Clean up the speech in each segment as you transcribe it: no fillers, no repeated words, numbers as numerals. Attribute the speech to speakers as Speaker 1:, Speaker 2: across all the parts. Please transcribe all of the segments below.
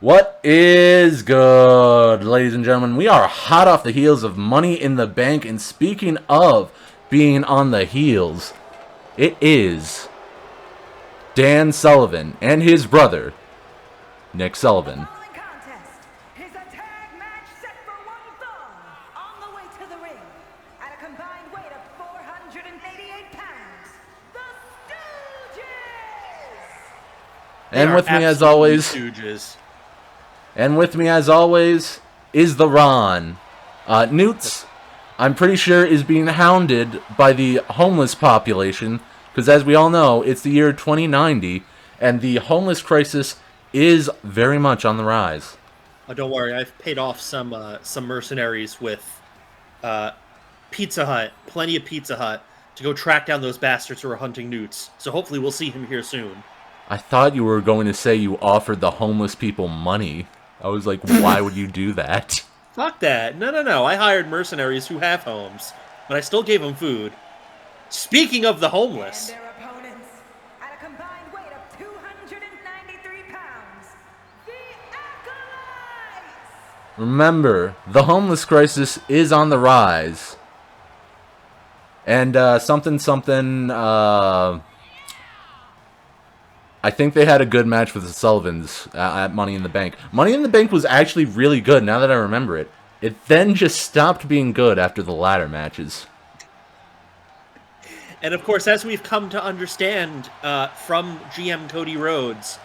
Speaker 1: What is good, ladies and gentlemen? We are hot off the heels of Money in the Bank, and speaking of being on the heels, it is Dan Sullivan and his brother, Nick Sullivan. And with me as always, is the Ron. Newts, I'm pretty sure, is being hounded by the homeless population, because as we all know, it's the year 2090, and the homeless crisis is very much on the rise.
Speaker 2: Oh, don't worry, I've paid off some mercenaries with Pizza Hut, plenty of Pizza Hut, to go track down those bastards who are hunting Newts. So hopefully we'll see him here soon.
Speaker 1: I thought you were going to say you offered the homeless people money. I was like, why would you do that?
Speaker 2: Fuck that. No. I hired mercenaries who have homes, but I still gave them food. Speaking of the homeless...
Speaker 3: And their opponents, at a combined weight of 293 pounds, the Acolytes!
Speaker 1: Remember, the homeless crisis is on the rise. And I think they had a good match with the Sullivans at Money in the Bank. Money in the Bank was actually really good, now that I remember it. It then just stopped being good after the ladder matches.
Speaker 2: And of course, as we've come to understand from GM Cody Rhodes,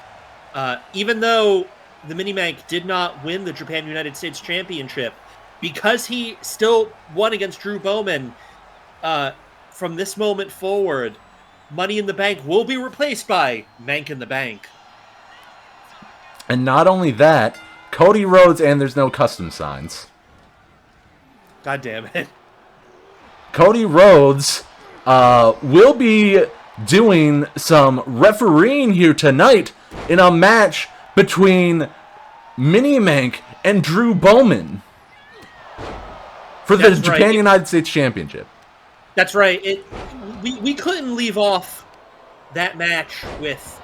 Speaker 2: even though the Minimank did not win the Japan United States Championship, because he still won against Drew Bowman, from this moment forward, Money in the Bank will be replaced by Mank in the Bank.
Speaker 1: And not only that, Cody Rhodes, and there's no custom signs.
Speaker 2: God damn it.
Speaker 1: Cody Rhodes will be doing some refereeing here tonight in a match between Minimank and Drew Bowman for the Japan United States Championship.
Speaker 2: That's right. We couldn't leave off that match with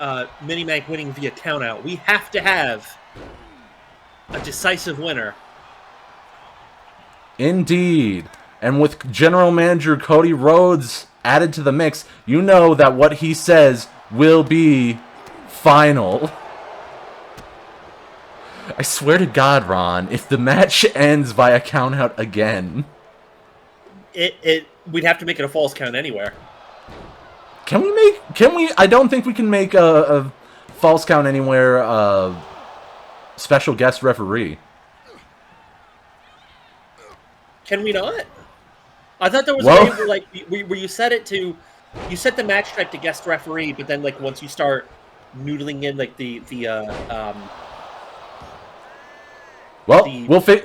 Speaker 2: Minimank winning via countout. We have to have a decisive winner.
Speaker 1: Indeed. And with General Manager Cody Rhodes added to the mix, you know that what he says will be final. I swear to God, Ron, if the match ends via countout again...
Speaker 2: We'd have to make it a false count anywhere.
Speaker 1: Can we? I don't think we can make a false count anywhere special guest referee.
Speaker 2: Can we not? I thought there was a way where, like, where you set it to, you set the match type to guest referee, but then, like, once you start noodling in, like,
Speaker 1: Well, we'll figure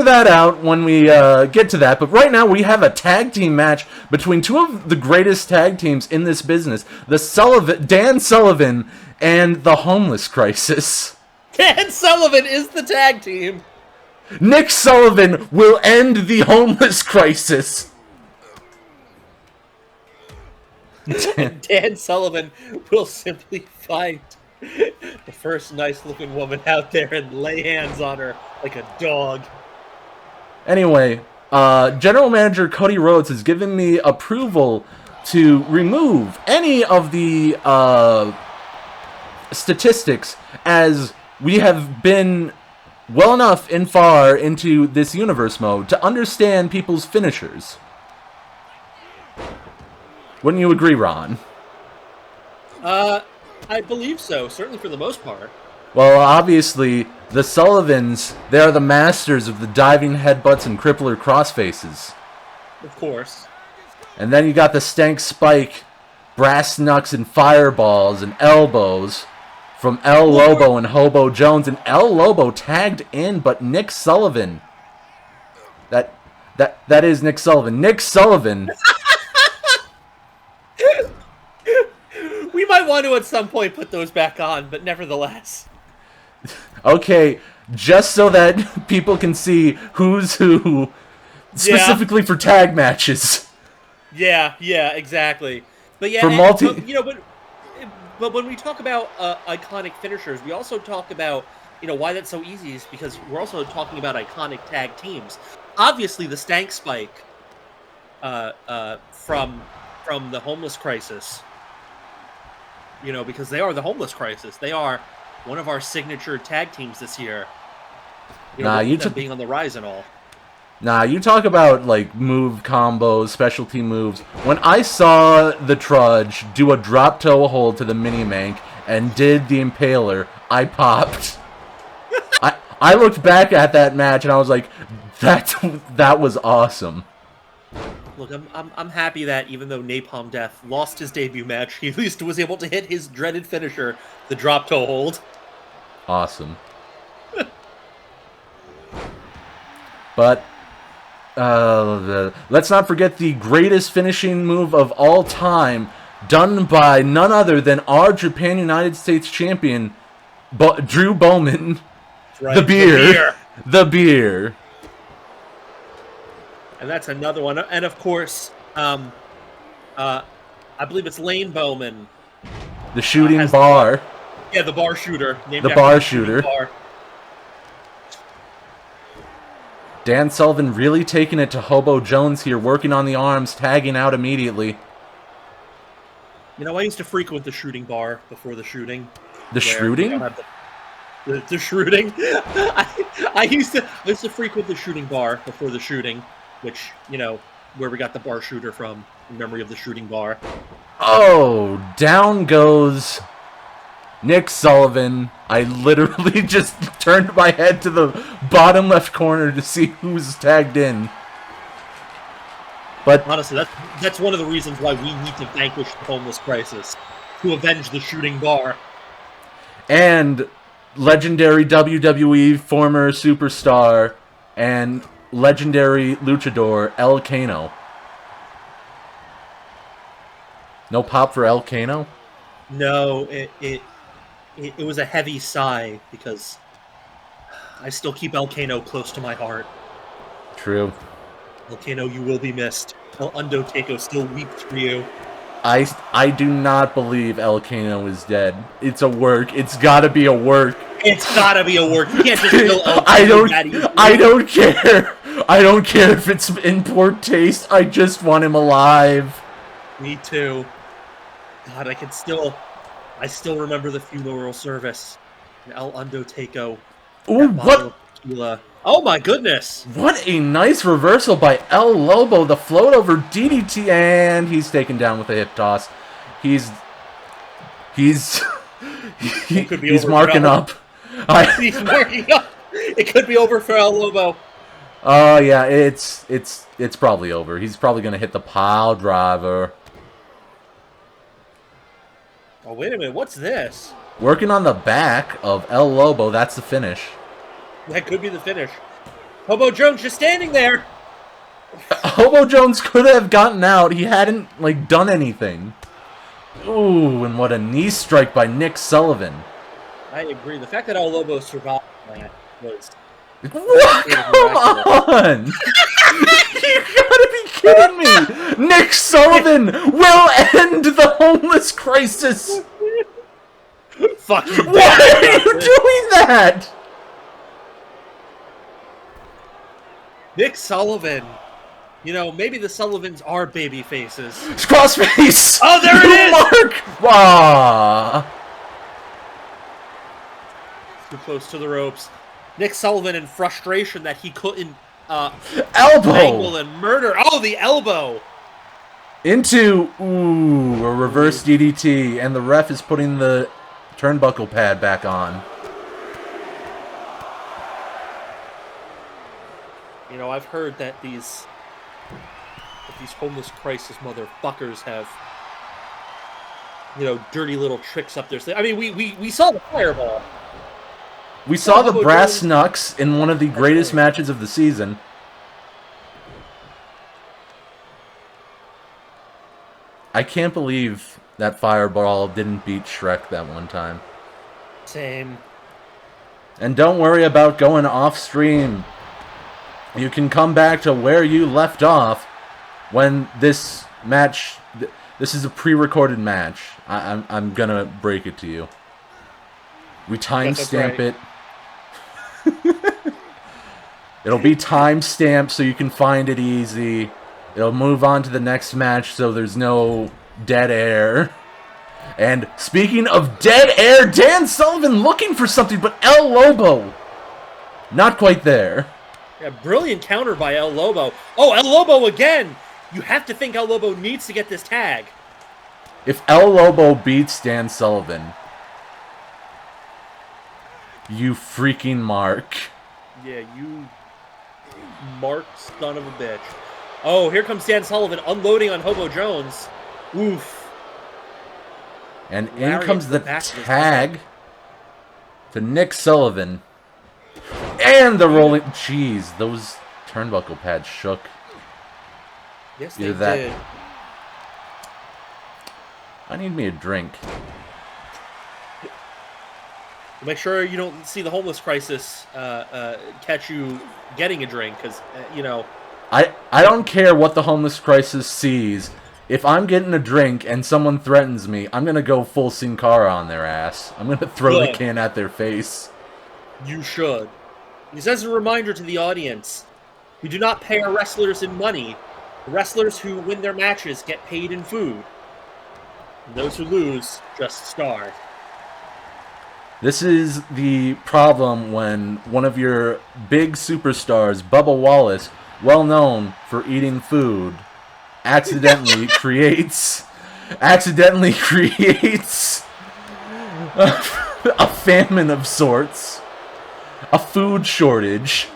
Speaker 1: that out when we get to that. But right now, we have a tag team match between two of the greatest tag teams in this business: Dan Sullivan and the Homeless Crisis.
Speaker 2: Dan Sullivan is the tag team.
Speaker 1: Nick Sullivan will end the Homeless Crisis.
Speaker 2: Dan Sullivan will simply fight the first nice-looking woman out there and lay hands on her like a dog.
Speaker 1: Anyway, General Manager Cody Rhodes has given me approval to remove any of the statistics, as we have been well enough and far into this universe mode to understand people's finishers. Wouldn't you agree, Ron?
Speaker 2: I believe so, certainly for the most part.
Speaker 1: Well, obviously, the Sullivans, they are the masters of the diving headbutts and crippler crossfaces.
Speaker 2: Of course.
Speaker 1: And then you got the Stank Spike, Brass Knucks and Fireballs and Elbows from El Lobo and Hobo Jones. And El Lobo tagged in, but Nick Sullivan. That is Nick Sullivan. Nick Sullivan...
Speaker 2: We might want to at some point put those back on, but nevertheless.
Speaker 1: Okay, just so that people can see who's who, specifically for tag matches.
Speaker 2: Yeah, exactly. But yeah,
Speaker 1: for
Speaker 2: but But when we talk about iconic finishers, we also talk about, why that's so easy is because we're also talking about iconic tag teams. Obviously, the Stank Spike from the Homeless Crisis, because they are the Homeless Crisis. They are one of our signature tag teams this year. Being on the rise and all.
Speaker 1: Nah, you talk about, like, move combos, specialty moves. When I saw the Trudge do a drop toe hold to the Minimank and did the Impaler, I popped. I looked back at that match and I was like, that was awesome.
Speaker 2: Look, I'm happy that even though Napalm Death lost his debut match, he at least was able to hit his dreaded finisher, the drop toe hold.
Speaker 1: Awesome. But let's not forget the greatest finishing move of all time, done by none other than our Japan United States champion, Drew Bowman.
Speaker 2: Right.
Speaker 1: The beer. The beer.
Speaker 2: And that's another one. And of course, I believe it's Lane Bowman.
Speaker 1: The shooting bar.
Speaker 2: The bar shooter.
Speaker 1: The bar shooter. Bar. Dan Sullivan really taking it to Hobo Jones here, working on the arms, tagging out immediately.
Speaker 2: I used to frequent the shooting bar before the shooting.
Speaker 1: The shooting?
Speaker 2: The shooting. I used to frequent the shooting bar before the shooting, which, where we got the bar shooter from, in memory of the shooting bar.
Speaker 1: Oh, down goes Nick Sullivan. I literally just turned my head to the bottom left corner to see who's tagged in. But
Speaker 2: honestly, that's one of the reasons why we need to vanquish the Homeless Crisis, to avenge the shooting bar.
Speaker 1: And legendary WWE former superstar and legendary luchador El Cano. No pop for El Cano?
Speaker 2: No, it was a heavy sigh because I still keep El Cano close to my heart.
Speaker 1: True.
Speaker 2: El Cano, you will be missed. El Undertaker still weeps for you.
Speaker 1: I do not believe El Cano is dead. It's a work. It's gotta be a work.
Speaker 2: It's gotta be a work. You can't just kill El Cano.
Speaker 1: I don't care. I don't care if it's in poor taste. I just want him alive.
Speaker 2: Me too. God, I still remember the funeral service. El Undertaker.
Speaker 1: Ooh, what?
Speaker 2: Oh my goodness!
Speaker 1: What a nice reversal by El Lobo. The float over DDT, and he's taken down with a hip toss. He's marking up.
Speaker 2: He's marking up. It could be over for El Lobo.
Speaker 1: Oh yeah, it's probably over. He's probably gonna hit the pile driver.
Speaker 2: Oh wait a minute, what's this?
Speaker 1: Working on the back of El Lobo. That's the finish.
Speaker 2: That could be the finish. Hobo Jones just standing there.
Speaker 1: Hobo Jones could have gotten out. He hadn't, like, done anything. Ooh, and what a knee strike by Nick Sullivan.
Speaker 2: I agree. The fact that El Lobo survived that was...
Speaker 1: What? Come on! You gotta be kidding me! Nick Sullivan will end the Homeless Crisis!
Speaker 2: Fuck you.
Speaker 1: Why are you doing that?
Speaker 2: Nick Sullivan. Maybe the Sullivans are baby faces.
Speaker 1: Crossface!
Speaker 2: Oh, there it is!
Speaker 1: Mark! Ah.
Speaker 2: Too close to the ropes. Nick Sullivan in frustration that he couldn't
Speaker 1: elbow
Speaker 2: angle and murder. Oh, the elbow!
Speaker 1: Into a reverse DDT, and the ref is putting the turnbuckle pad back on.
Speaker 2: I've heard that these Homeless Crisis motherfuckers have, dirty little tricks up their sleeve. I mean, we saw the fireball.
Speaker 1: We saw the brass knucks in one of the greatest matches of the season. I can't believe that fireball didn't beat Shrek that one time.
Speaker 2: Same.
Speaker 1: And don't worry about going off stream. You can come back to where you left off when this match... This is a pre-recorded match. I'm gonna break it to you. We timestamp it. It'll be timestamped so you can find it easy. It'll move on to the next match so there's no dead air. And speaking of dead air, Dan Sullivan looking for something, but El Lobo not quite there.
Speaker 2: Yeah, brilliant counter by El Lobo. Oh, El Lobo again! You have to think El Lobo needs to get this tag.
Speaker 1: If El Lobo beats Dan Sullivan, you freaking mark.
Speaker 2: Yeah, you mark son of a bitch. Oh, here comes Dan Sullivan unloading on Hobo Jones. Oof.
Speaker 1: And in comes the tag to Nick Sullivan. And the rolling... Jeez, those turnbuckle pads shook.
Speaker 2: Yes, they did.
Speaker 1: I need me a drink.
Speaker 2: Make sure you don't see the homeless crisis catch you getting a drink, because, you know...
Speaker 1: I don't care what the homeless crisis sees. If I'm getting a drink and someone threatens me, I'm going to go full Sin Cara on their ass. I'm going to throw the can at their face.
Speaker 2: You should. Because as a reminder to the audience, we do not pay our wrestlers in money. The wrestlers who win their matches get paid in food. And those who lose just starve.
Speaker 1: This is the problem when one of your big superstars, Bubba Wallace, well known for eating food, accidentally creates a famine of sorts, a food shortage.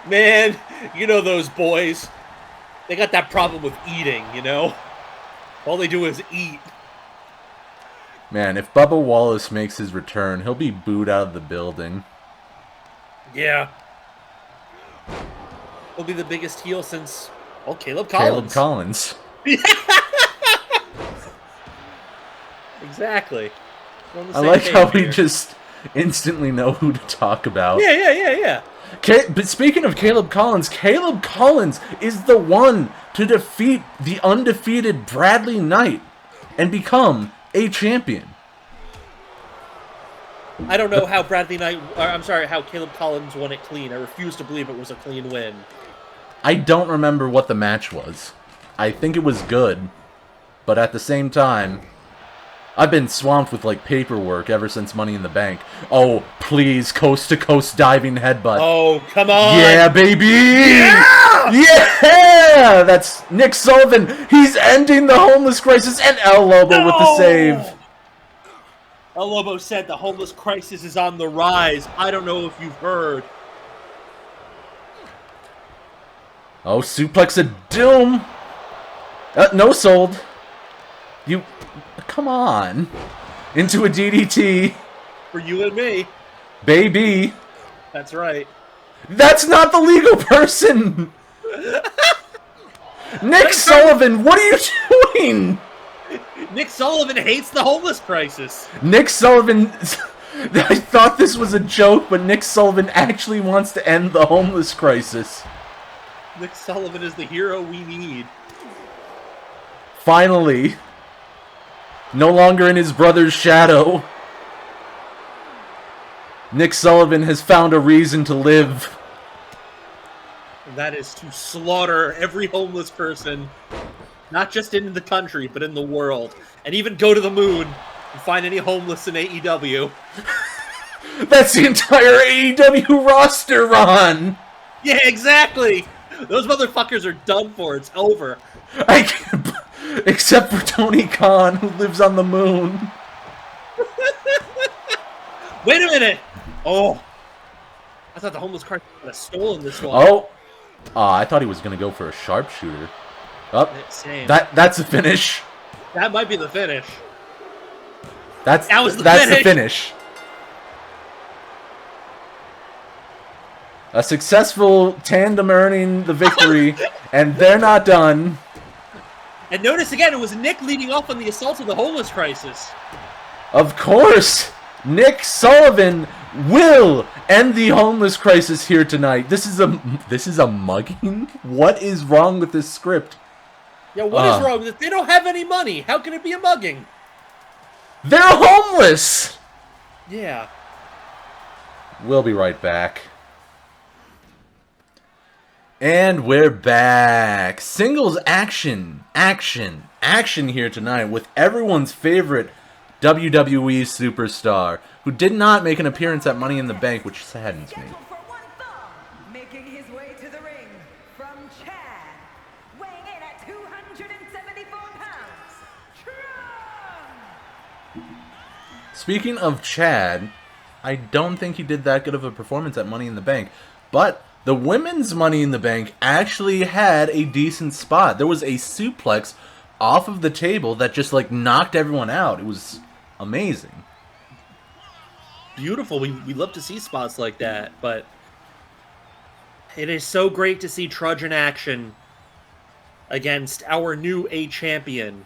Speaker 2: Man, you know those boys. They got that problem with eating, you know? All they do is eat.
Speaker 1: Man, if Bubba Wallace makes his return, he'll be booed out of the building.
Speaker 2: Yeah. He'll be the biggest heel since, well, Caleb Collins.
Speaker 1: Caleb Collins.
Speaker 2: Exactly.
Speaker 1: I like how we just instantly know who to talk about.
Speaker 2: Yeah.
Speaker 1: But speaking of Caleb Collins is the one to defeat the undefeated Bradley Knight and become a champion.
Speaker 2: I don't know how how Caleb Collins won it clean. I refuse to believe it was a clean win.
Speaker 1: I don't remember what the match was. I think it was good, but at the same time, I've been swamped with, like, paperwork ever since Money in the Bank. Oh, please, coast-to-coast diving headbutt.
Speaker 2: Oh, come on!
Speaker 1: Yeah, baby! Yeah! Yeah! That's Nick Sullivan. He's ending the homeless crisis, and El Lobo with the save.
Speaker 2: El Lobo said the homeless crisis is on the rise. I don't know if you've heard.
Speaker 1: Oh, suplex of doom. No sold. You... Come on. Into a DDT.
Speaker 2: For you and me.
Speaker 1: Baby.
Speaker 2: That's right.
Speaker 1: That's not the legal person! Nick Sullivan, what are you doing?
Speaker 2: Nick Sullivan hates the homeless crisis.
Speaker 1: Nick Sullivan... I thought this was a joke, but Nick Sullivan actually wants to end the homeless crisis.
Speaker 2: Nick Sullivan is the hero we need.
Speaker 1: Finally. No longer in his brother's shadow. Nick Sullivan has found a reason to live.
Speaker 2: And that is to slaughter every homeless person. Not just in the country, but in the world. And even go to the moon and find any homeless in AEW.
Speaker 1: That's the entire AEW roster, Ron!
Speaker 2: Yeah, exactly! Those motherfuckers are done for. It's over.
Speaker 1: Except for Tony Khan, who lives on the moon.
Speaker 2: Wait a minute! Oh. I thought the homeless car had stolen this one.
Speaker 1: Oh. I thought he was going to go for a sharpshooter. Oh,
Speaker 2: same.
Speaker 1: That's a finish.
Speaker 2: That might be the finish.
Speaker 1: That's
Speaker 2: the finish.
Speaker 1: A successful tandem earning the victory, and they're not done.
Speaker 2: And notice again, it was Nick leading off on the assault of the homeless crisis.
Speaker 1: Of course, Nick Sullivan will end the homeless crisis here tonight. This is a mugging? What is wrong with this script?
Speaker 2: Yeah, what is wrong with it? They don't have any money. How can it be a mugging?
Speaker 1: They're homeless!
Speaker 2: Yeah.
Speaker 1: We'll be right back. And we're back. Singles action here tonight with everyone's favorite WWE superstar who did not make an appearance at Money in the Bank, which saddens me.
Speaker 3: Making his way to the ring from Chad, weighing in at 274 pounds, Trudge!
Speaker 1: Speaking of Chad, I don't think he did that good of a performance at Money in the Bank, but the women's Money in the Bank actually had a decent spot. There was a suplex off of the table that just like knocked everyone out. It was amazing.
Speaker 2: Beautiful. We love to see spots like that, but it is so great to see Trudge in action against our new A champion,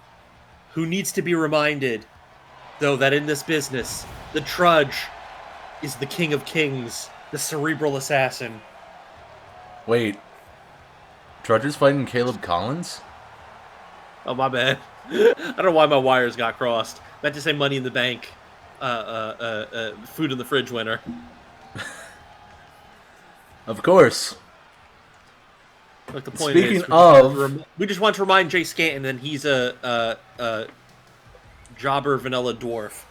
Speaker 2: who needs to be reminded, though, that in this business, the Trudge is the king of kings, the cerebral assassin.
Speaker 1: Wait, Trudge is fighting Caleb Collins?
Speaker 2: Oh, my bad. I don't know why my wires got crossed. Meant to say Money in the Bank, food in the fridge winner.
Speaker 1: Of course.
Speaker 2: Look, the point
Speaker 1: Speaking
Speaker 2: is,
Speaker 1: of,
Speaker 2: we just want to remind Jace Scanton that he's a jobber vanilla dwarf.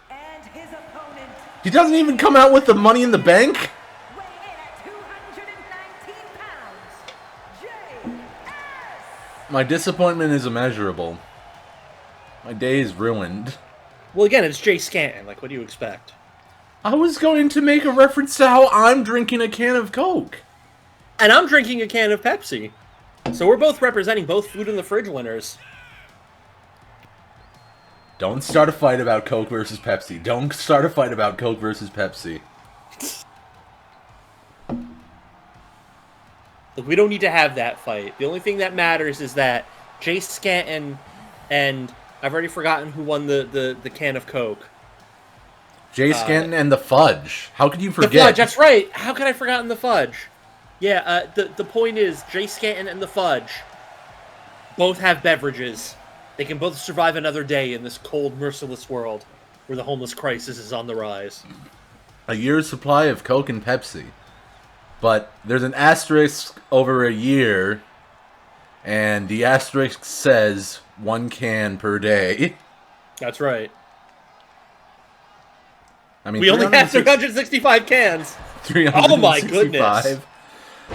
Speaker 3: And his opponent,
Speaker 1: he doesn't even come out with the Money in the Bank?
Speaker 3: weighing in at 219 pounds, Jace!
Speaker 1: My disappointment is immeasurable. My day is ruined.
Speaker 2: Well, again, it's Jace Scanton. Like, what do you expect?
Speaker 1: I was going to make a reference to how I'm drinking a can of Coke.
Speaker 2: And I'm drinking a can of Pepsi. So we're both representing both food in the fridge winners.
Speaker 1: Don't start a fight about Coke versus Pepsi. Don't start a fight about Coke versus Pepsi.
Speaker 2: Look, we don't need to have that fight. The only thing that matters is that Jace Scanton and I've already forgotten who won the can of Coke.
Speaker 1: Jace Scanton and the Fudge. How could you forget?
Speaker 2: The Fudge, that's right. How could I have forgotten the Fudge? Yeah, the point is, Jace Scanton and the Fudge both have beverages. They can both survive another day in this cold, merciless world where the homeless crisis is on the rise.
Speaker 1: A year's supply of Coke and Pepsi. But there's an asterisk over a year, and the asterisk says 1 can per day.
Speaker 2: That's right.
Speaker 1: I mean,
Speaker 2: we only have 365 cans.
Speaker 1: 365.
Speaker 2: Oh my goodness.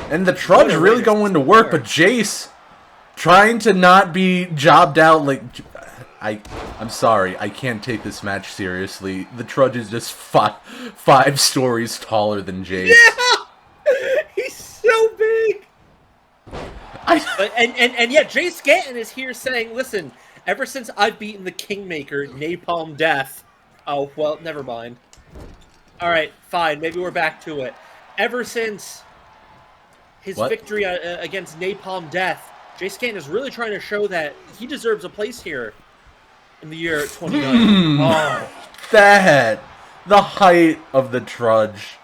Speaker 1: And the Trudge really going to work, but Jace trying to not be jobbed out like... I'm sorry, I can't take this match seriously. The Trudge is just five stories taller than Jace.
Speaker 2: Yeah! He's so big! And yet Jace Scanton is here saying, listen, ever since I've beaten the Kingmaker, Napalm Death... Oh, well, never mind. Alright, fine, maybe we're back to it. Ever since his victory against Napalm Death, Jace Scanton is really trying to show that he deserves a place here in the year 2090. Oh.
Speaker 1: That, the height of the Trudge,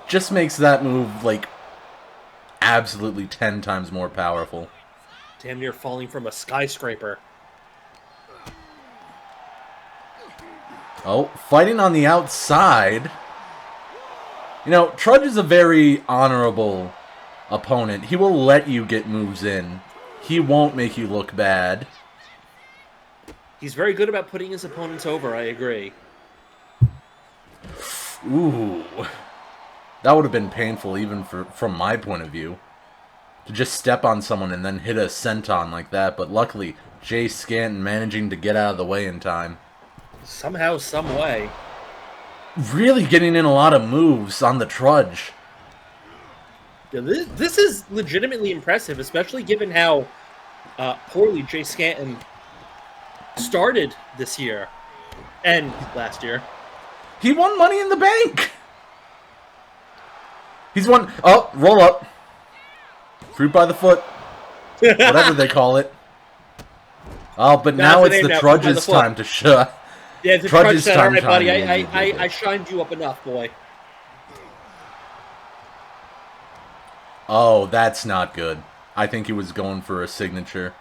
Speaker 1: just makes that move, like, absolutely 10 times more powerful.
Speaker 2: Damn near falling from a skyscraper.
Speaker 1: Oh, fighting on the outside. You know, Trudge is a very honorable opponent. He will let you get moves in. He won't make you look bad.
Speaker 2: He's very good about putting his opponents over, I agree.
Speaker 1: Ooh. That would have been painful even from my point of view. To just step on someone and then hit a senton like that. But luckily, Jace Scanton managing to get out of the way in time.
Speaker 2: Somehow, some way.
Speaker 1: Really getting in a lot of moves on the Trudge.
Speaker 2: Yeah, this is legitimately impressive, especially given how poorly Jace Scanton started this year. And last year.
Speaker 1: He won Money in the Bank! He's won... Oh, roll up. Fruit by the foot. Whatever they call it. Oh, but now it's the Trudge's time to show.
Speaker 2: Yeah, the Trudge said, alright, buddy, I shined you up enough, boy.
Speaker 1: Oh, that's not good. I think he was going for a signature.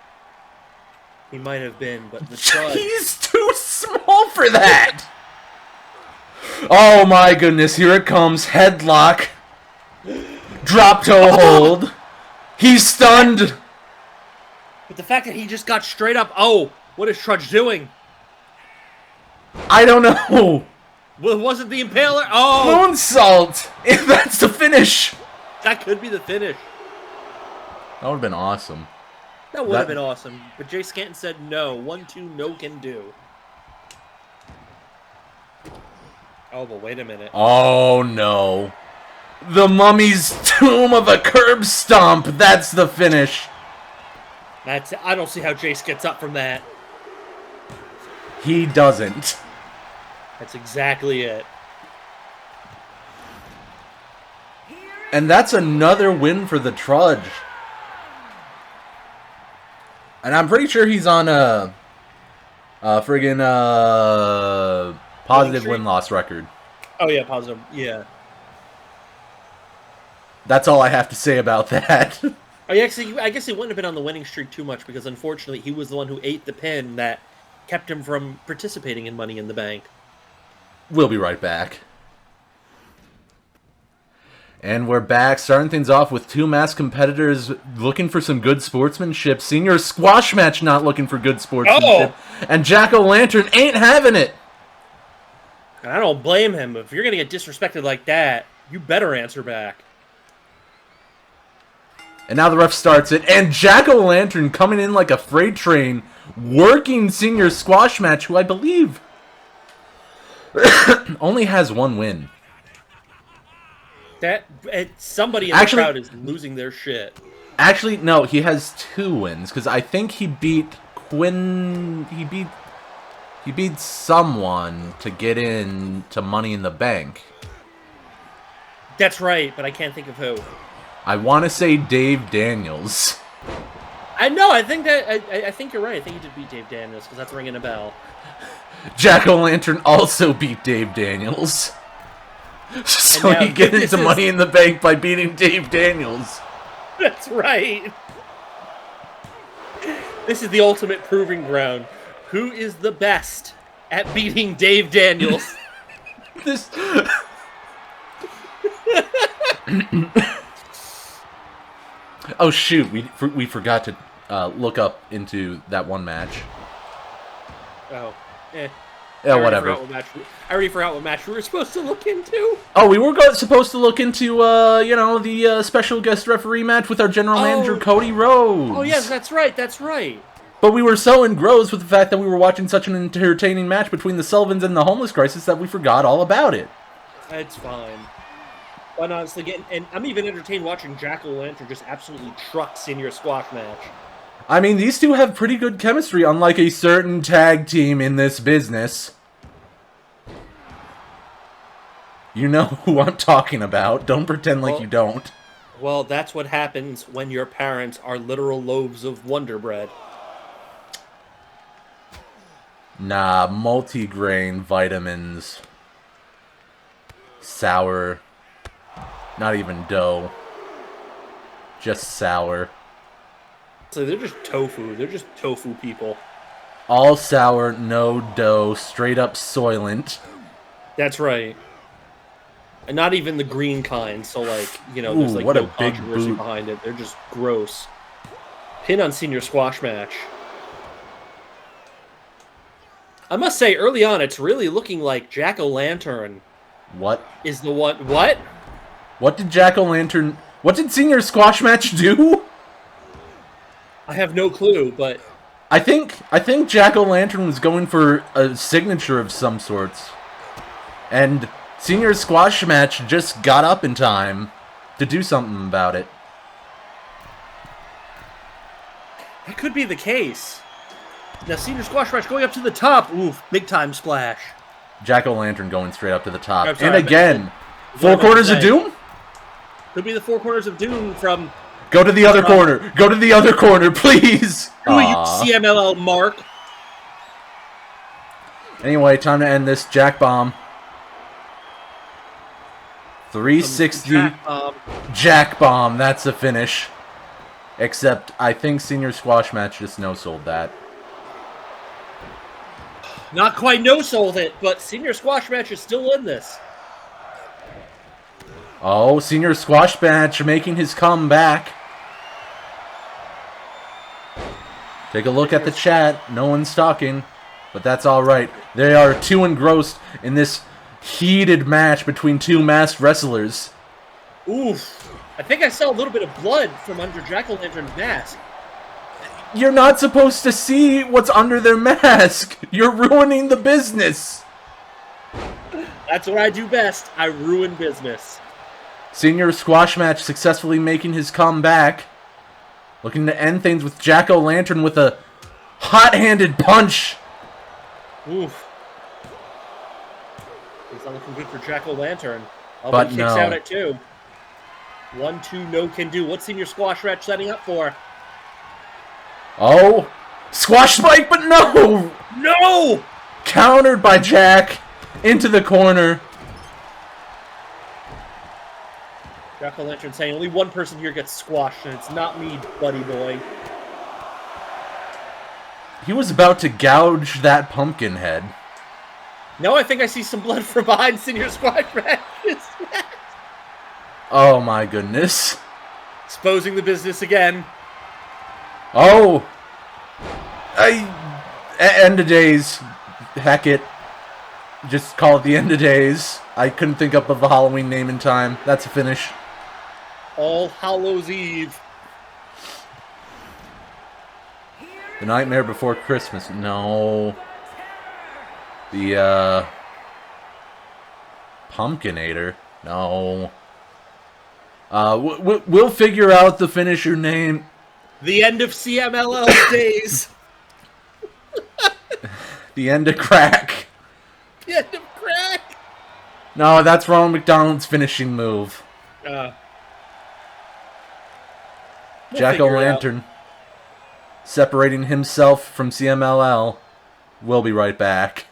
Speaker 2: He might have been, but the Trudge...
Speaker 1: He's too small for that! Oh my goodness, here it comes. Headlock. Drop toe hold. He's stunned.
Speaker 2: But the fact that he just got straight up... Oh, what is Trudge doing?
Speaker 1: I don't know.
Speaker 2: Well, was it the Impaler? Oh!
Speaker 1: Moonsault! If that's the finish!
Speaker 2: That could be the finish.
Speaker 1: That would have been awesome.
Speaker 2: That would have been awesome. But Jace Scanton said no. 1-2, no can do. Oh, but wait a minute.
Speaker 1: Oh, no. The Mummy's Tomb of a Curb Stomp. That's the finish.
Speaker 2: I don't see how Jace gets up from that.
Speaker 1: He doesn't.
Speaker 2: That's exactly it.
Speaker 1: And that's another win for the Trudge. And I'm pretty sure he's on a friggin' positive win-loss record.
Speaker 2: Oh, yeah, positive. Yeah.
Speaker 1: That's all I have to say about that.
Speaker 2: Oh, yeah, actually, I guess he wouldn't have been on the winning streak too much because, unfortunately, he was the one who ate the pin that kept him from participating in Money in the Bank.
Speaker 1: We'll be right back. And we're back, starting things off with two masked competitors looking for some good sportsmanship. Senior Squashmatch not looking for good sportsmanship. Oh. And Jack-O-Lantern ain't having it.
Speaker 2: And I don't blame him. If you're going to get disrespected like that, you better answer back.
Speaker 1: And now the ref starts it. And Jack-O-Lantern coming in like a freight train, working Senior Squashmatch, who I believe only has one win.
Speaker 2: Somebody in the crowd is losing their shit.
Speaker 1: Actually, no, he has 2 wins because I think he beat Quinn. He beat someone to get in to Money in the Bank.
Speaker 2: That's right, but I can't think of who.
Speaker 1: I want to say Dave Daniels.
Speaker 2: I know. I think you're right. I think he did beat Dave Daniels because that's ringing a bell.
Speaker 1: Jack-O-Lantern also beat Dave Daniels. So he gets into Money in the Bank by beating Dave Daniels.
Speaker 2: That's right. This is the ultimate proving ground. Who is the best at beating Dave Daniels?
Speaker 1: This... Oh shoot, we forgot to look up into that one match.
Speaker 2: Oh,
Speaker 1: yeah, whatever.
Speaker 2: I already forgot what match we were supposed to look into.
Speaker 1: Oh, we were supposed to look into, the special guest referee match with our general manager, Cody Rhodes.
Speaker 2: Oh, yes, that's right, that's right.
Speaker 1: But we were so engrossed with the fact that we were watching such an entertaining match between the Sullivans and the Homeless Crisis that we forgot all about it.
Speaker 2: It's fine. But honestly, and I'm even entertained watching Jack-O-Lantern just absolutely truck Senor Squashmatch.
Speaker 1: I mean, these two have pretty good chemistry, unlike a certain tag team in this business. You know who I'm talking about. Don't pretend like you don't.
Speaker 2: Well, that's what happens when your parents are literal loaves of Wonder Bread.
Speaker 1: Nah, multi-grain vitamins. Sour. Not even dough. Just sour.
Speaker 2: So they're just tofu. They're just tofu people.
Speaker 1: All sour, no dough, straight up Soylent.
Speaker 2: That's right. And not even the green kind, so there's
Speaker 1: what
Speaker 2: no
Speaker 1: a big
Speaker 2: controversy
Speaker 1: boot.
Speaker 2: behind it. They're just gross. Pin on Senor Squashmatch. I must say, early on, it's really looking like Jack-O-Lantern.
Speaker 1: What?
Speaker 2: Is the one... What?
Speaker 1: What did Jack-O-Lantern... What did Senor Squashmatch do?
Speaker 2: I have no clue, but...
Speaker 1: I think Jack-O-Lantern was going for a signature of some sorts. And Senor Squashmatch just got up in time to do something about it.
Speaker 2: That could be the case. Now, Senor Squashmatch going up to the top. Oof, big time splash.
Speaker 1: Jack-O-Lantern going straight up to the top.
Speaker 2: I'm sorry,
Speaker 1: and again, Four Corners of Doom?
Speaker 2: Could be the Four Corners of Doom from...
Speaker 1: Go to the other corner. Go to the other corner, please.
Speaker 2: Who are you, CMLL Mark?
Speaker 1: Anyway, time to end this. Jack Bomb. 360 jack bomb. That's the finish. Except I think Senior Squashmatch just no-sold that.
Speaker 2: Not quite no-sold it, but Senior Squashmatch is still in this.
Speaker 1: Oh, Senior Squashmatch making his comeback. Take a look at the chat. No one's talking, but that's all right. They are too engrossed in this heated match between two masked wrestlers.
Speaker 2: Oof. I think I saw a little bit of blood from under Jack-o'-lantern's mask.
Speaker 1: You're not supposed to see what's under their mask. You're ruining the business.
Speaker 2: That's what I do best. I ruin business.
Speaker 1: Senior Squashmatch successfully making his comeback. Looking to end things with Jack-o'-lantern with a hot-handed punch.
Speaker 2: Oof. It's not looking good for Jack-o'-lantern.
Speaker 1: But
Speaker 2: kicks
Speaker 1: no.
Speaker 2: out at 2. 1-2, no can do. What's Senior Squashmatch setting up for?
Speaker 1: Oh, squash spike, but no!
Speaker 2: No!
Speaker 1: Countered by Jack into the corner.
Speaker 2: Jack-o'-lantern saying only one person here gets squashed, and it's not me, buddy boy.
Speaker 1: He was about to gouge that pumpkin head.
Speaker 2: No, I think I see some blood from behind Senior Squashmatch.
Speaker 1: Oh my goodness.
Speaker 2: Exposing the business again.
Speaker 1: Oh! End of days. Heck it. Just call it the end of days. I couldn't think up of a Halloween name in time. That's a finish.
Speaker 2: All Hallows Eve.
Speaker 1: The Nightmare Before Christmas. No. The, Pumpkinator. No. We'll figure out the finisher name.
Speaker 2: The end of CMLL's days.
Speaker 1: The end of crack.
Speaker 2: The end of crack.
Speaker 1: No, that's Ronald McDonald's finishing move.
Speaker 2: We'll
Speaker 1: Jack-o'-lantern separating himself from CMLL. We'll be right back.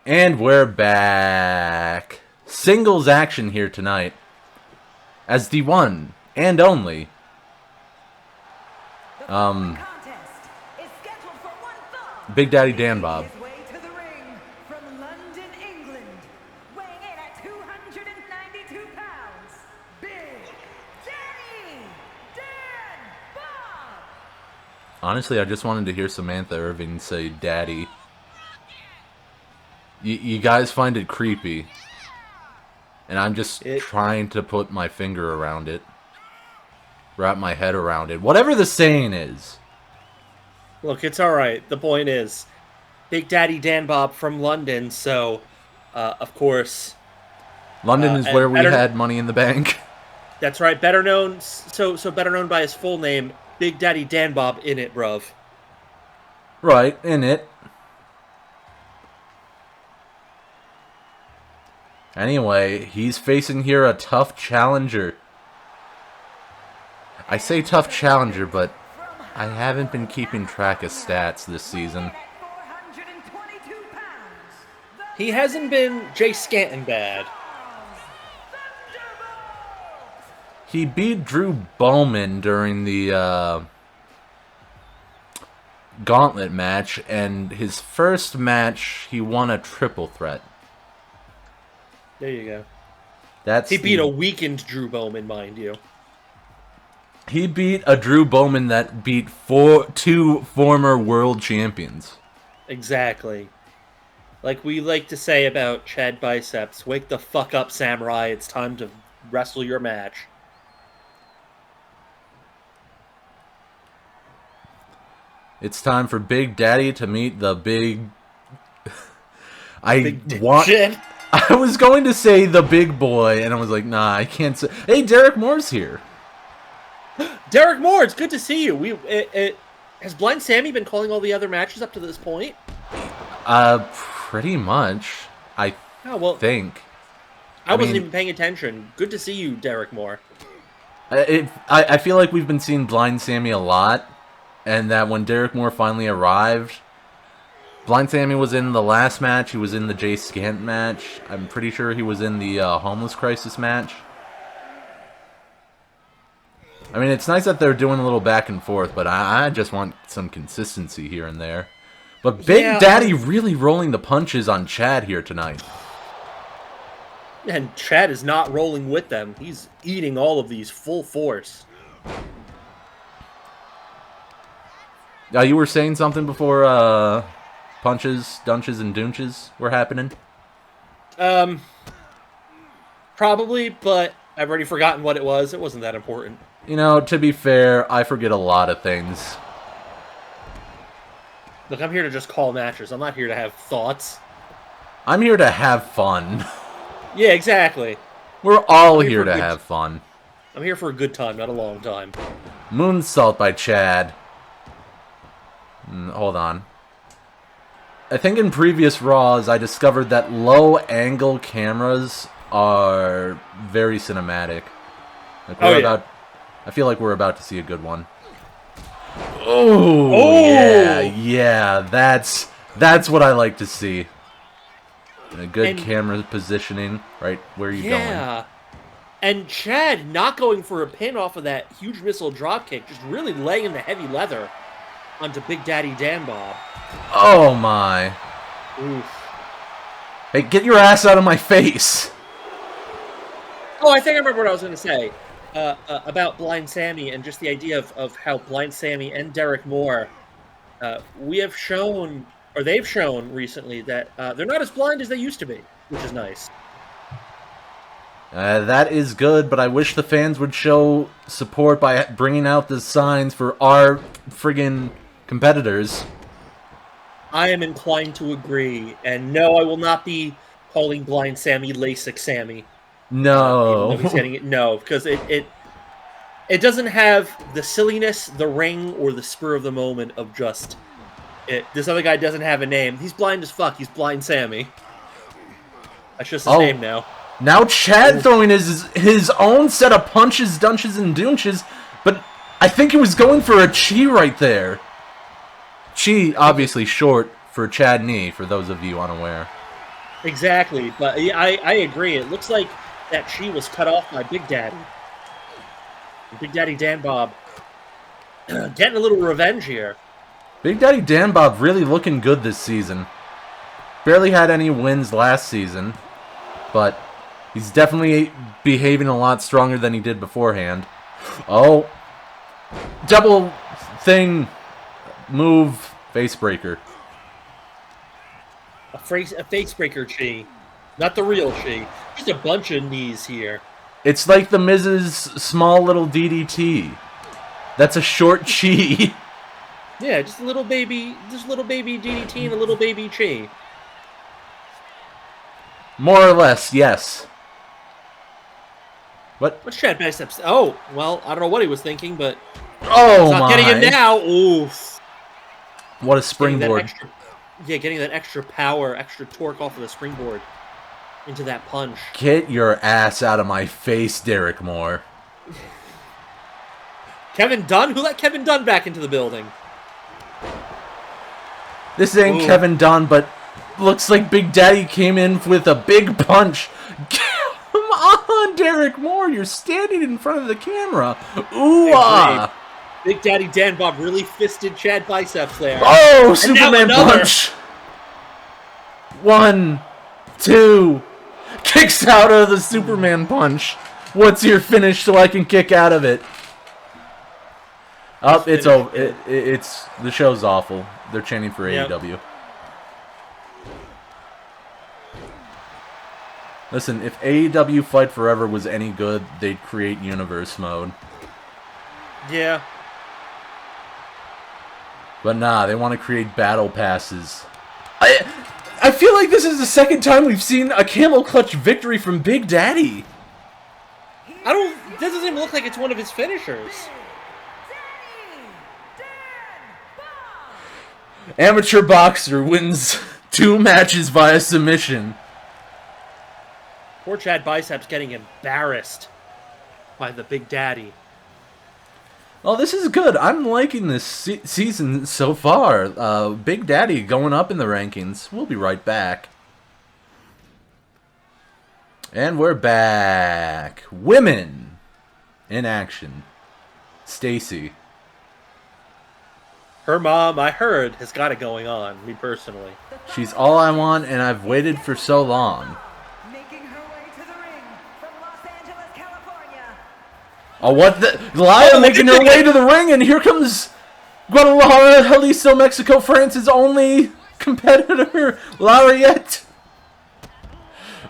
Speaker 1: And we're back. Singles action here tonight. As the one and only Big Daddy Dan Bob.
Speaker 3: From London, England, weighing in at 292 pounds, Big Daddy Dan Bob.
Speaker 1: Honestly, I just wanted to hear Samantha Irving say daddy. You guys find it creepy. And I'm just trying to put my finger around it. Wrap my head around it. Whatever the saying is.
Speaker 2: Look, it's alright. The point is, Big Daddy Dan Bob from London, so, of course...
Speaker 1: London is where we had Money in the Bank.
Speaker 2: That's right. Better known, so better known by his full name, Big Daddy Dan Bob in it, bruv.
Speaker 1: Right, in it. Anyway, he's facing here a tough challenger. I say tough challenger, but I haven't been keeping track of stats this season.
Speaker 2: He hasn't been Jace Scanton bad.
Speaker 1: He beat Drew Bowman during the gauntlet match, and his first match, he won a triple threat.
Speaker 2: There you go. He beat a weakened Drew Bowman, mind you.
Speaker 1: He beat a Drew Bowman that beat two former world champions.
Speaker 2: Exactly. Like we like to say about Chad Biceps, wake the fuck up, Samurai. It's time to wrestle your match.
Speaker 1: It's time for Big Daddy to meet the big...
Speaker 2: Shit.
Speaker 1: I was going to say the big boy, and I was like, nah, I can't say... Hey, Derek Moore's here.
Speaker 2: Derek Moore, it's good to see you. Has Blind Sammy been calling all the other matches up to this point?
Speaker 1: Pretty much, I think.
Speaker 2: I wasn't even paying attention. Good to see you, Derek Moore.
Speaker 1: I feel like we've been seeing Blind Sammy a lot, and that when Derek Moore finally arrived, Blind Sammy was in the last match. He was in the Jace Scanton match. I'm pretty sure he was in the Homeless Crisis match. I mean, it's nice that they're doing a little back and forth, but I just want some consistency here and there. But Big Daddy really rolling the punches on Chad here tonight.
Speaker 2: And Chad is not rolling with them. He's eating all of these full force.
Speaker 1: You were saying something before punches, dunches, and doonches were happening?
Speaker 2: Probably, but I've already forgotten what it was. It wasn't that important.
Speaker 1: You know, to be fair, I forget a lot of things.
Speaker 2: Look, I'm here to just call matches. I'm not here to have thoughts.
Speaker 1: I'm here to have fun.
Speaker 2: Yeah, exactly.
Speaker 1: We're all here to have fun.
Speaker 2: I'm here for a good time, not a long time.
Speaker 1: Moonsault by Chad. Hold on. I think in previous Raws, I discovered that low-angle cameras are very cinematic. Like I feel like we're about to see a good one. Oh, yeah, that's what I like to see. And a good camera positioning, right where you're going.
Speaker 2: Yeah. And Chad not going for a pin off of that huge missile dropkick, just really laying the heavy leather onto Big Daddy Dan Bob.
Speaker 1: Oh, my.
Speaker 2: Oof.
Speaker 1: Hey, get your ass out of my face.
Speaker 2: Oh, I think I remember what I was going to say about Blind Sammy and just the idea of how Blind Sammy and Derek Moore, we have shown, or they've shown recently, that they're not as blind as they used to be, which is nice.
Speaker 1: That is good, but I wish the fans would show support by bringing out the signs for our friggin' competitors.
Speaker 2: I am inclined to agree, and no, I will not be calling Blind Sammy LASIK Sammy.
Speaker 1: No.
Speaker 2: No, because it doesn't have the silliness, the ring, or the spur of the moment of just it. This other guy doesn't have a name. He's blind as fuck. He's Blind Sammy. That's just his name now.
Speaker 1: Now Chad throwing his own set of punches, dunches, and doonches, but I think he was going for a chi right there. Chi, obviously short for Chad knee, for those of you unaware.
Speaker 2: Exactly, but I agree. It looks like that chi was cut off by Big Daddy. Big Daddy Dan Bob getting a little revenge here.
Speaker 1: Big Daddy Dan Bob really looking good this season. Barely had any wins last season, but he's definitely behaving a lot stronger than he did beforehand. Oh, double thing, move, face breaker.
Speaker 2: A face breaker chi. Not the real chi. Just a bunch of knees here.
Speaker 1: It's like the Miz's small little DDT. That's a short chi.
Speaker 2: Yeah, just a little baby DDT and a little baby chi.
Speaker 1: More or less, yes.
Speaker 2: What's Chad Biceps? Oh, well, I don't know what he was thinking, but
Speaker 1: oh
Speaker 2: not
Speaker 1: my!
Speaker 2: Getting it now. Oof.
Speaker 1: What a springboard!
Speaker 2: Getting that extra power, extra torque off of the springboard into that punch.
Speaker 1: Get your ass out of my face, Derek Moore.
Speaker 2: Kevin Dunn? Who let Kevin Dunn back into the building?
Speaker 1: This ain't Kevin Dunn, but looks like Big Daddy came in with a big punch. Come on, Derek Moore. You're standing in front of the camera. Ooh-ah.
Speaker 2: Big Daddy Dan Bob really fisted Chad Biceps there.
Speaker 1: Oh,
Speaker 2: and
Speaker 1: Superman punch. 1, 2. Kicks out of the Superman punch. What's your finish so I can kick out of it? Oh, it's over. It's the show's awful. They're chanting for AEW. Listen, if AEW Fight Forever was any good, they'd create Universe Mode.
Speaker 2: Yeah.
Speaker 1: But nah, they want to create Battle Passes. I feel like this is the second time we've seen a camel clutch victory from Big Daddy.
Speaker 2: This doesn't even look like it's one of his finishers.
Speaker 1: Amateur boxer wins 2 matches via submission.
Speaker 2: Poor Chad Biceps getting embarrassed by the Big Daddy.
Speaker 1: Oh, this is good. I'm liking this season so far. Big Daddy going up in the rankings. We'll be right back. And we're back. Women in action. Stacy.
Speaker 2: Her mom, I heard, has got it going on, me personally.
Speaker 1: She's all I want, and I've waited for so long.
Speaker 3: Making her way to the ring from Los Angeles, California.
Speaker 1: Oh, what the? Laya making her way to the ring, and here comes Guadalajara, Jalisco, Mexico, France's only competitor, Lariette.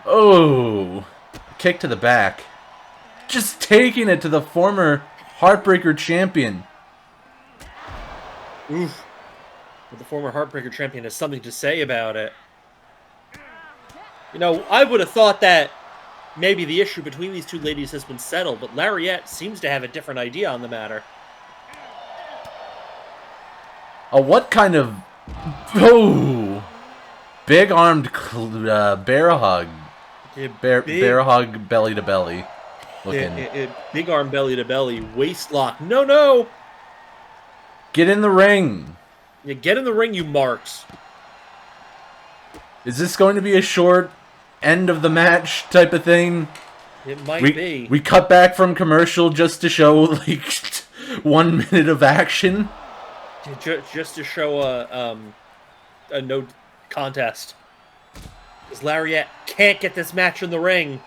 Speaker 1: Oh, kick to the back. Just taking it to the former Heartbreaker champion.
Speaker 2: Oof. But the former Heartbreaker champion has something to say about it. You know, I would have thought that maybe the issue between these two ladies has been settled, but Lariette seems to have a different idea on the matter.
Speaker 1: Oh, what kind of... Oh! Big-armed bear hug. Bear hug belly to belly. Looking.
Speaker 2: Big arm belly to belly. Waist lock. No, no!
Speaker 1: Get in the ring.
Speaker 2: Yeah, get in the ring, you marks.
Speaker 1: Is this going to be a short end of the match type of thing?
Speaker 2: It might be.
Speaker 1: We cut back from commercial just to show like 1 minute of action.
Speaker 2: Just to show a no contest. Because Lariette can't get this match in the ring.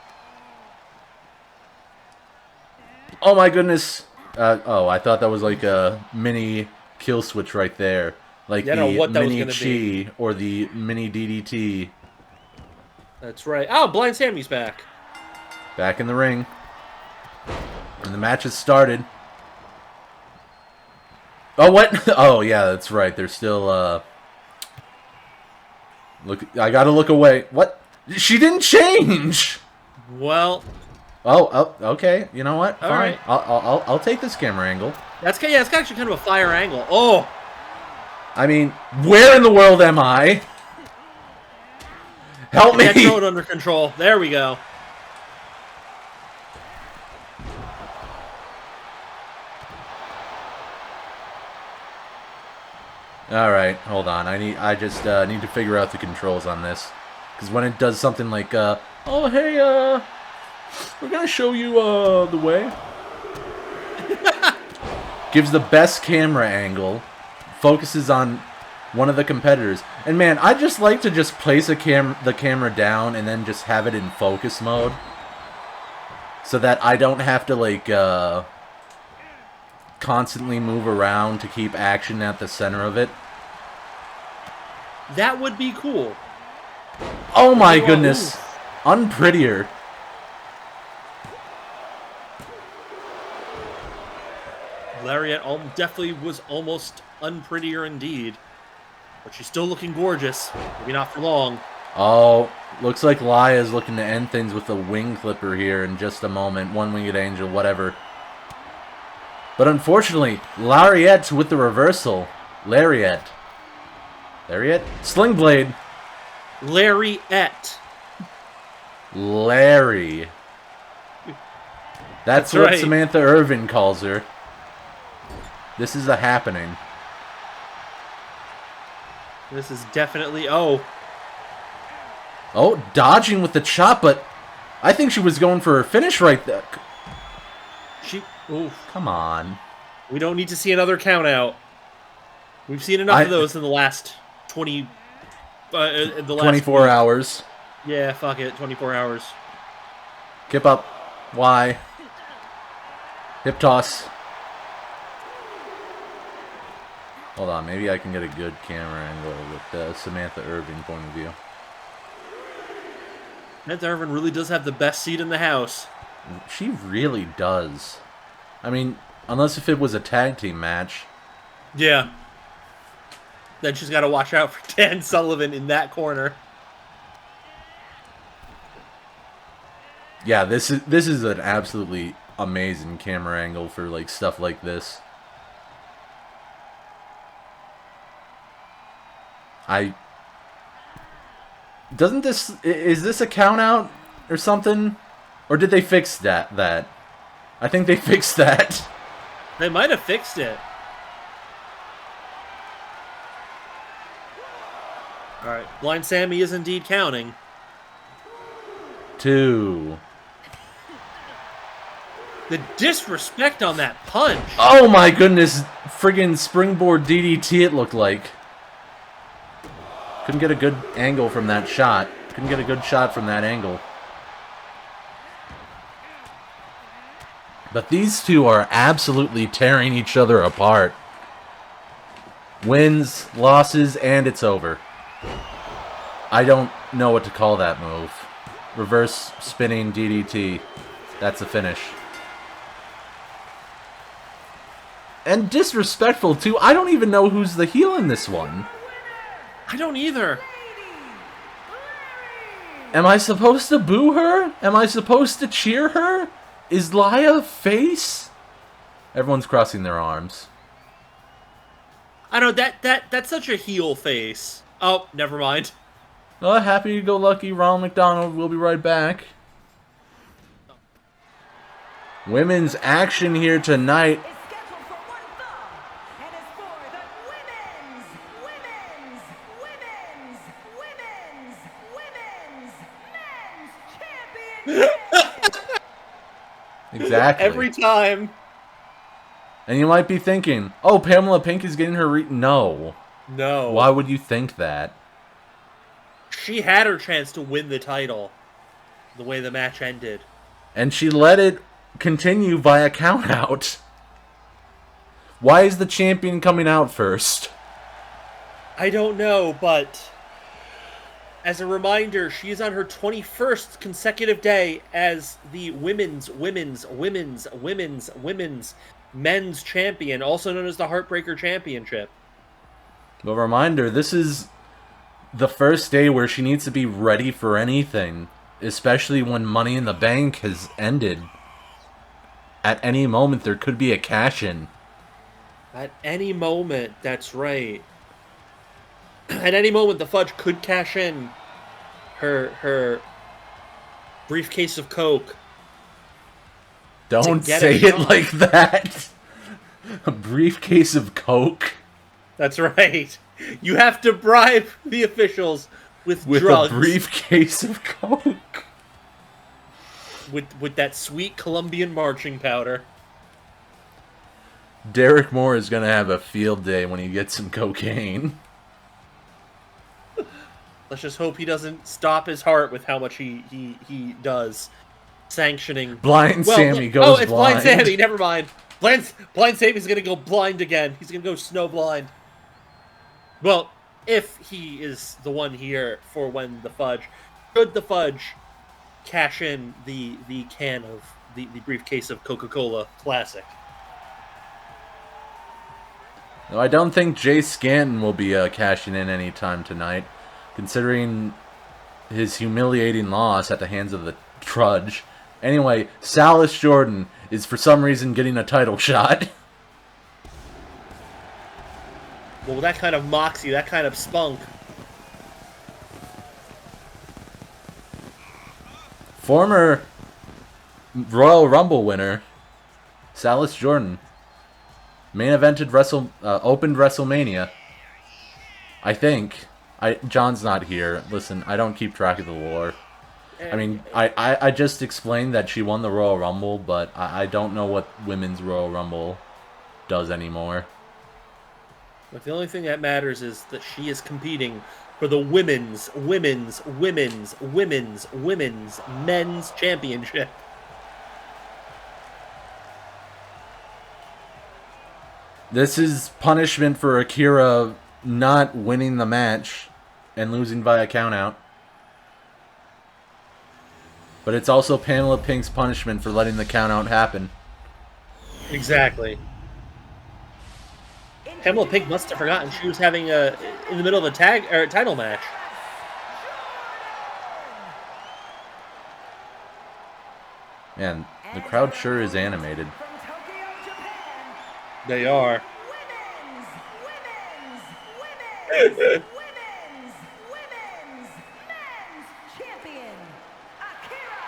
Speaker 1: Oh my goodness. Oh, I thought that was like a mini kill switch right there. Like the mini chi or the mini DDT.
Speaker 2: That's right. Oh, Blind Sammy's back.
Speaker 1: Back in the ring. And the match has started. Oh, what? Oh, yeah, that's right. They're still, Look, I gotta look away. What? She didn't change!
Speaker 2: Well...
Speaker 1: Oh, okay. You know what?
Speaker 2: All
Speaker 1: Fine.
Speaker 2: right.
Speaker 1: I'll take this camera angle.
Speaker 2: It's actually kind of a fire angle. Oh!
Speaker 1: I mean, where in the world am I? Help me!
Speaker 2: Throw it under control. There we go.
Speaker 1: All right, hold on. I just need to figure out the controls on this, because when it does something like, oh hey, we're gonna show you the way. Gives the best camera angle, focuses on one of the competitors, and man, I just like to just place the camera down and then just have it in focus mode, so that I don't have to like constantly move around to keep action at the center of it.
Speaker 2: That would be cool.
Speaker 1: Oh my goodness. Unprettier.
Speaker 2: Lariette definitely was almost unprettier indeed. But she's still looking gorgeous. Maybe not for long.
Speaker 1: Oh, looks like Laya's looking to end things with a wing clipper here in just a moment. One-winged angel, whatever. But unfortunately, Lariette with the reversal. Lariette. Lariette? Sling blade.
Speaker 2: Lariette.
Speaker 1: Larry. That's what
Speaker 2: right.
Speaker 1: Samantha Irvin calls her. This is a happening.
Speaker 2: This is definitely... Oh,
Speaker 1: dodging with the chop, but I think she was going for her finish right there.
Speaker 2: Oof.
Speaker 1: Come on.
Speaker 2: We don't need to see another count out. We've seen enough of those in the last
Speaker 1: 24 hours.
Speaker 2: Yeah, fuck it. 24 hours.
Speaker 1: Kip up. Y. Hip toss. Hold on, maybe I can get a good camera angle with the Samantha Irvin point of view.
Speaker 2: Samantha Irvin really does have the best seat in the house.
Speaker 1: She really does. I mean, unless if it was a tag team match.
Speaker 2: Yeah. Then she's got to watch out for Dan Sullivan in that corner.
Speaker 1: Yeah, this is an absolutely amazing camera angle for like stuff like this. Is this a count out or something? Or did they fix that? I think they fixed that.
Speaker 2: They might have fixed it. All right, Blind Sammy is indeed counting.
Speaker 1: 2.
Speaker 2: The disrespect on that punch.
Speaker 1: Oh my goodness, friggin' springboard DDT it looked like. Couldn't get a good angle from that shot. Couldn't get a good shot from that angle. But these two are absolutely tearing each other apart. Wins, losses, and it's over. I don't know what to call that move. Reverse spinning DDT. That's a finish. And disrespectful, too. I don't even know who's the heel in this one.
Speaker 2: I don't either.
Speaker 1: Am I supposed to boo her? Am I supposed to cheer her? Is Laya face? Everyone's crossing their arms.
Speaker 2: I know, that's such a heel face. Oh, never mind.
Speaker 1: Oh, happy-go-lucky Ronald McDonald. We'll be right back. Women's action here tonight. Exactly.
Speaker 2: Every time.
Speaker 1: And you might be thinking, oh, Pamela Pink is getting her No.
Speaker 2: No.
Speaker 1: Why would you think that?
Speaker 2: She had her chance to win the title the way the match ended.
Speaker 1: And she let it continue via count-out. Why is the champion coming out first?
Speaker 2: I don't know, but as a reminder, she is on her 21st consecutive day as the women's men's champion, also known as the Heartbreaker Championship.
Speaker 1: A reminder, this is the first day where she needs to be ready for anything, especially when Money in the Bank has ended. At any moment, there could be a cash-in.
Speaker 2: At any moment, that's right. At any moment, the Fudge could cash in her briefcase of Coke.
Speaker 1: Don't say it like that. A briefcase of Coke.
Speaker 2: That's right. You have to bribe the officials with drugs.
Speaker 1: A briefcase of Coke.
Speaker 2: With that sweet Colombian marching powder.
Speaker 1: Derek Moore is going to have a field day when he gets some cocaine.
Speaker 2: Let's just hope he doesn't stop his heart with how much he does. Sanctioning.
Speaker 1: Blind Sammy goes blind.
Speaker 2: Oh, it's Blind Sammy. Never mind. Blind Sammy's going to go blind again. He's going to go snow blind. Well, if he is the one here for when the Fudge... Should the Fudge cash in the can of... The briefcase of Coca-Cola Classic.
Speaker 1: No, I don't think Jace Scanton will be cashing in anytime tonight, considering his humiliating loss at the hands of the Trudge. Anyway, Salas Jordan is for some reason getting a title shot.
Speaker 2: Well, that kind of moxie, that kind of spunk.
Speaker 1: Former Royal Rumble winner, Salas Jordan. Main evented opened WrestleMania. I think. John's not here. Listen, I don't keep track of the lore. I mean, I just explained that she won the Royal Rumble, but I don't know what Women's Royal Rumble does anymore.
Speaker 2: But the only thing that matters is that she is competing for the women's men's championship.
Speaker 1: This is punishment for Akira not winning the match and losing via countout. But it's also Pamela Pink's punishment for letting the countout happen.
Speaker 2: Exactly. Pamela Pink must have forgotten she was having in the middle of a title match.
Speaker 1: Man, the crowd sure is animated.
Speaker 2: They are.
Speaker 3: Women's champion, Akira,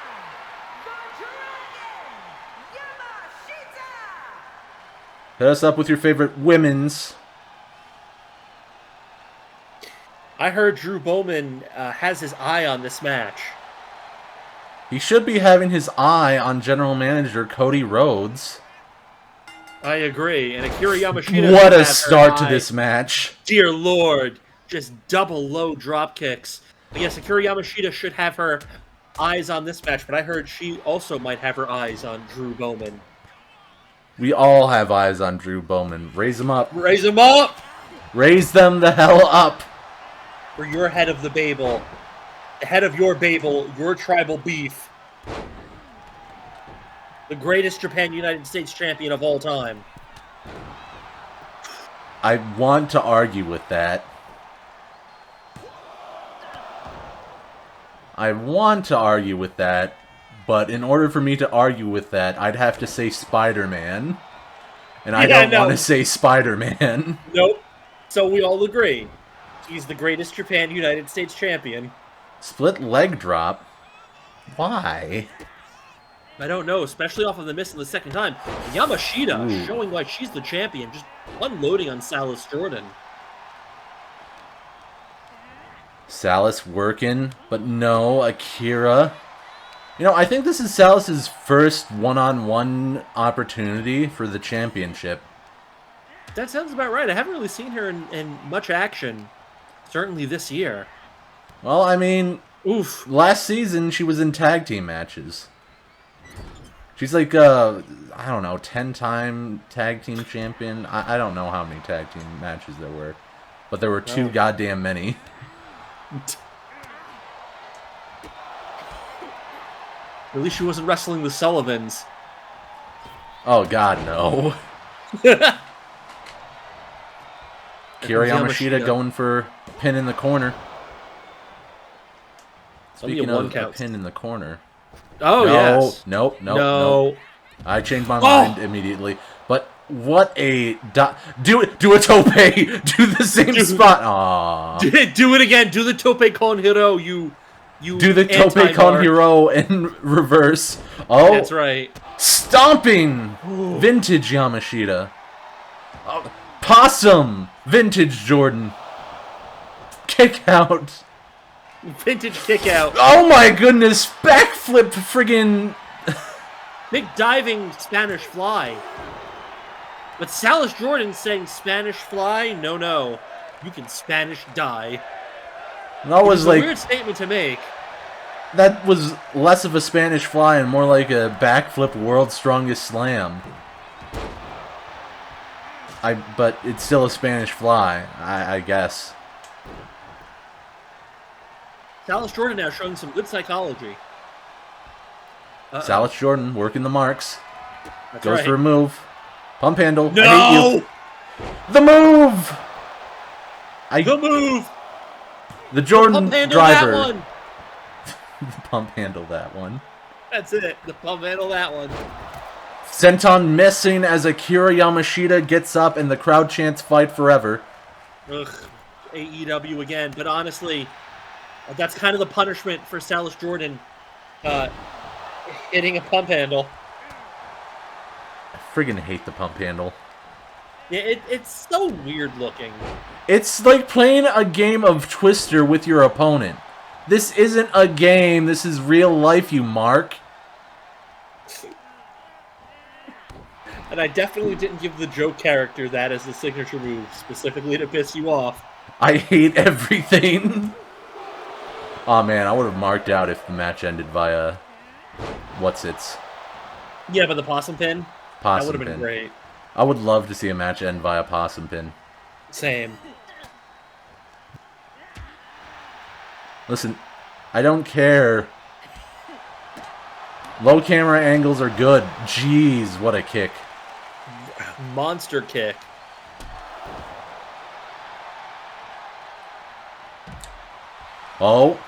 Speaker 3: the Dragon, Yamashita.
Speaker 1: Hit us up with your favorite women's.
Speaker 2: I heard Drew Bowman has his eye on this match.
Speaker 1: He should be having his eye on general manager Cody Rhodes.
Speaker 2: I agree. And Akira Yamashita.
Speaker 1: What a start to this match.
Speaker 2: Dear Lord. Just double low drop kicks. But yes, Akira Yamashita should have her eyes on this match, but I heard she also might have her eyes on Drew Bowman.
Speaker 1: We all have eyes on Drew Bowman. Raise them up.
Speaker 2: Raise them up!
Speaker 1: Raise them the hell up.
Speaker 2: For your head of the Babel. The head of your Babel, your tribal beef. The greatest Japan United States champion of all time.
Speaker 1: I want to argue with that. But in order for me to argue with that, I'd have to say Spider-Man. And I don't want to say Spider-Man.
Speaker 2: Nope. So we all agree. He's the greatest Japan United States champion.
Speaker 1: Split leg drop? Why?
Speaker 2: I don't know, especially off of the miss in the second time. Yamashita showing why she's the champion, just unloading on Salas Jordan.
Speaker 1: Salas working, but no, Akira. You know, I think this is Salas' first one-on-one opportunity for the championship.
Speaker 2: That sounds about right. I haven't really seen her in much action, certainly this year.
Speaker 1: Well, I mean, last season she was in tag team matches. She's like, I don't know, 10-time tag team champion. I don't know how many tag team matches there were, but there were too goddamn many.
Speaker 2: At least she wasn't wrestling the Sullivans.
Speaker 1: Oh god, no. Akira Yamashita going for a pin in the corner. Speaking of a pin in the corner.
Speaker 2: Oh, yes.
Speaker 1: Nope. I changed my mind immediately. But what a... Do a tope! Do the same spot! Aww.
Speaker 2: Do it again! Do the tope con hero, you
Speaker 1: do the tope con hero in reverse. Oh,
Speaker 2: that's right.
Speaker 1: Stomping! Vintage Yamashita. Oh, possum! Vintage Jordan. Kick out.
Speaker 2: Vintage kick out.
Speaker 1: Oh my goodness! Backflip friggin...
Speaker 2: Big diving Spanish fly. But Salas Jordan saying Spanish fly? No. You can Spanish die.
Speaker 1: That was like
Speaker 2: a weird statement to make.
Speaker 1: That was less of a Spanish fly and more like a backflip world's strongest slam. But it's still a Spanish fly, I guess.
Speaker 2: Salas Jordan now showing some good psychology.
Speaker 1: Salas Jordan working the marks.
Speaker 2: That's
Speaker 1: Goes
Speaker 2: right.
Speaker 1: for a move. Pump handle.
Speaker 2: No!
Speaker 1: I hate you. The move!
Speaker 2: The move!
Speaker 1: The Jordan driver.
Speaker 2: That one.
Speaker 1: The pump handle that one.
Speaker 2: That's it. The pump handle that one.
Speaker 1: Senton missing as Akira Yamashita gets up and the crowd chants fight forever.
Speaker 2: Ugh. AEW again. But honestly, that's kind of the punishment for Salas Jordan hitting a pump handle.
Speaker 1: I friggin' hate the pump handle.
Speaker 2: Yeah, it's so weird looking.
Speaker 1: It's like playing a game of Twister with your opponent. This isn't a game. This is real life, you mark.
Speaker 2: And I definitely didn't give the joke character that as the signature move, specifically to piss you off.
Speaker 1: I hate everything. Oh man, I would have marked out if the match ended via... What's-its?
Speaker 2: Yeah, but the possum pin?
Speaker 1: Possum
Speaker 2: that would have
Speaker 1: pin.
Speaker 2: been great.
Speaker 1: I would love to see a match end via possum pin.
Speaker 2: Same.
Speaker 1: Listen, I don't care. Low camera angles are good. Jeez, what a kick.
Speaker 2: Monster kick.
Speaker 1: Oh.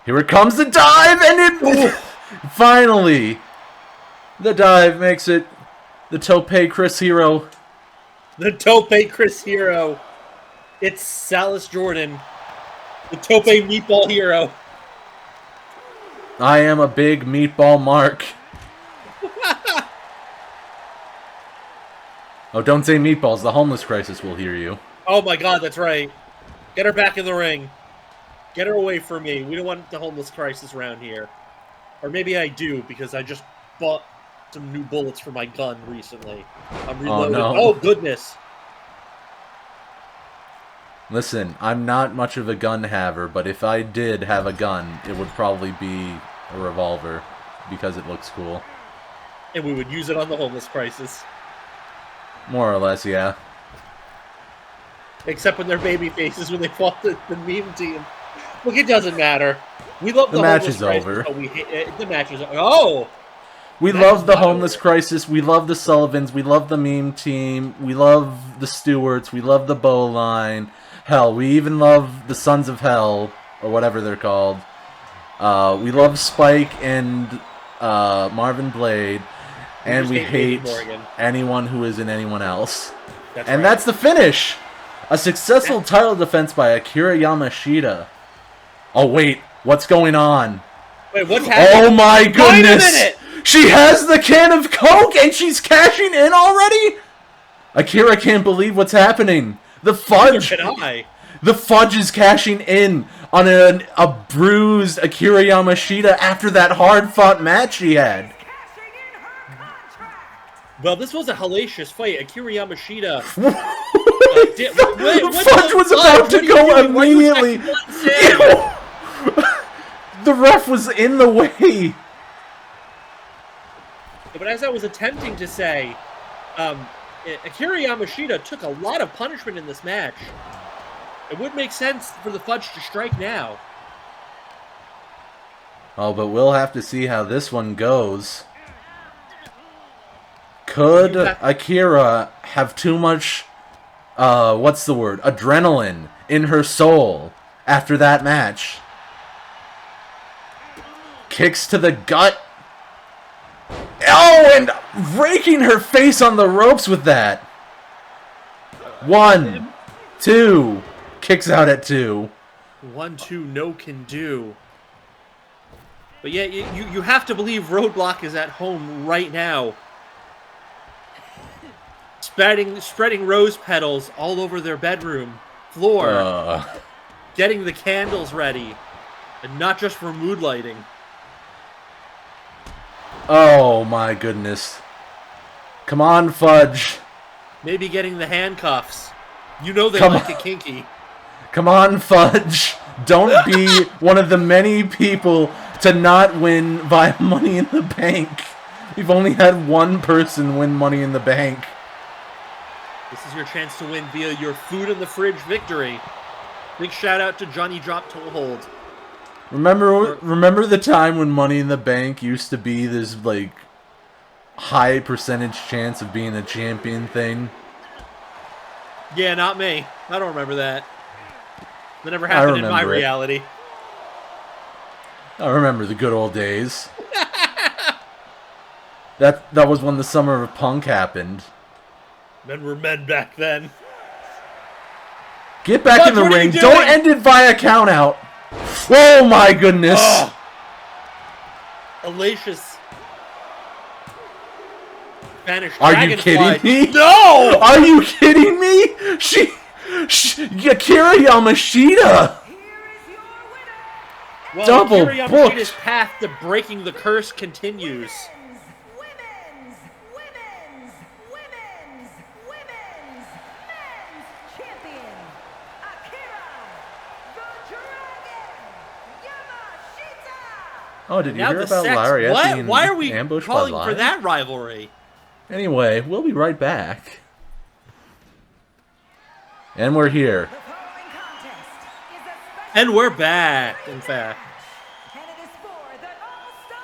Speaker 1: Here it comes, the dive, and it... Finally! The dive makes it the Tope Chris Hero.
Speaker 2: The Tope Chris Hero. It's Salas Jordan. The Tope Meatball Hero.
Speaker 1: I am a big meatball mark. Oh, don't say meatballs. The homeless crisis will hear you.
Speaker 2: Oh my god, that's right. Get her back in the ring. Get her away from me. We don't want the homeless crisis around here. Or maybe I do, because I just bought some new bullets for my gun recently. I'm reloading.
Speaker 1: Oh, no.
Speaker 2: Oh, goodness.
Speaker 1: Listen, I'm not much of a gun haver, but if I did have a gun, it would probably be a revolver, because it looks cool.
Speaker 2: And we would use it on the homeless crisis.
Speaker 1: More or less, yeah.
Speaker 2: Except when they're baby faces when they fought the meme team. Look, it doesn't matter. We love the
Speaker 1: match
Speaker 2: homeless
Speaker 1: is
Speaker 2: crisis,
Speaker 1: over.
Speaker 2: but we hate, the match is over. Oh!
Speaker 1: We love the homeless crisis. We love the Sullivans. We love the meme team. We love the Stuarts. We love the Bowline. Hell, we even love the Sons of Hell, or whatever they're called. We love Spike and Marvin Blade. And we hate anyone who isn't anyone else. That's the finish! A successful title defense by Akira Yamashita. Oh, wait. What's going on?
Speaker 2: Wait, what's happening?
Speaker 1: Oh, my goodness!
Speaker 2: Wait a minute!
Speaker 1: She has the can of Coke and she's cashing in already? Akira can't believe what's happening. The fudge... The fudge is cashing in on a bruised Akira Yamashita after that hard-fought match he had.
Speaker 2: Well, this was a hellacious fight. Akira Yamashita...
Speaker 1: Fudge was about to go immediately. The ref was in the way.
Speaker 2: But as I was attempting to say, Akira Yamashita took a lot of punishment in this match. It would make sense for the Fudge to strike now.
Speaker 1: Oh, but we'll have to see how this one goes. Could Akira have too much, what's the word, adrenaline in her soul after that match? Kicks to the gut. Oh, and raking her face on the ropes with that. 1, 2. Kicks out at 2.
Speaker 2: 1, 2, no can do. But yeah, you have to believe Roadblock is at home right now. Spreading rose petals all over their bedroom floor. Getting the candles ready. And not just for mood lighting.
Speaker 1: Oh my goodness. Come on, Fudge.
Speaker 2: Maybe getting the handcuffs. You know they like it kinky.
Speaker 1: Come on, Fudge. Don't be one of the many people to not win via Money in the Bank. We've only had one person win Money in the Bank.
Speaker 2: This is your chance to win via your food in the fridge victory. Big shout out to Johnny Drop Toehold.
Speaker 1: Remember the time when Money in the Bank used to be this like high percentage chance of being a champion thing?
Speaker 2: Yeah, not me. I don't remember that. That never happened in my reality.
Speaker 1: I remember the good old days. That was when the Summer of Punk happened.
Speaker 2: Men were men back then.
Speaker 1: Get back in the ring. Don't end it via count out. Oh my goodness. Oh.
Speaker 2: Hellacious. Spanish
Speaker 1: Are you kidding me?
Speaker 2: No!
Speaker 1: Are you kidding me? Akira Yamashita.
Speaker 2: Well,
Speaker 1: Double
Speaker 2: Akira Yamashita's path to breaking the curse continues.
Speaker 3: Women's men's champion, Akira the Dragon Yamashita.
Speaker 1: Oh, did you hear about Lariette being
Speaker 2: Why are we
Speaker 1: ambushed
Speaker 2: calling
Speaker 1: by
Speaker 2: for that rivalry?
Speaker 1: Anyway, we'll be right back. And we're here.
Speaker 2: And we're back, in fact.
Speaker 3: And it is for the All-Star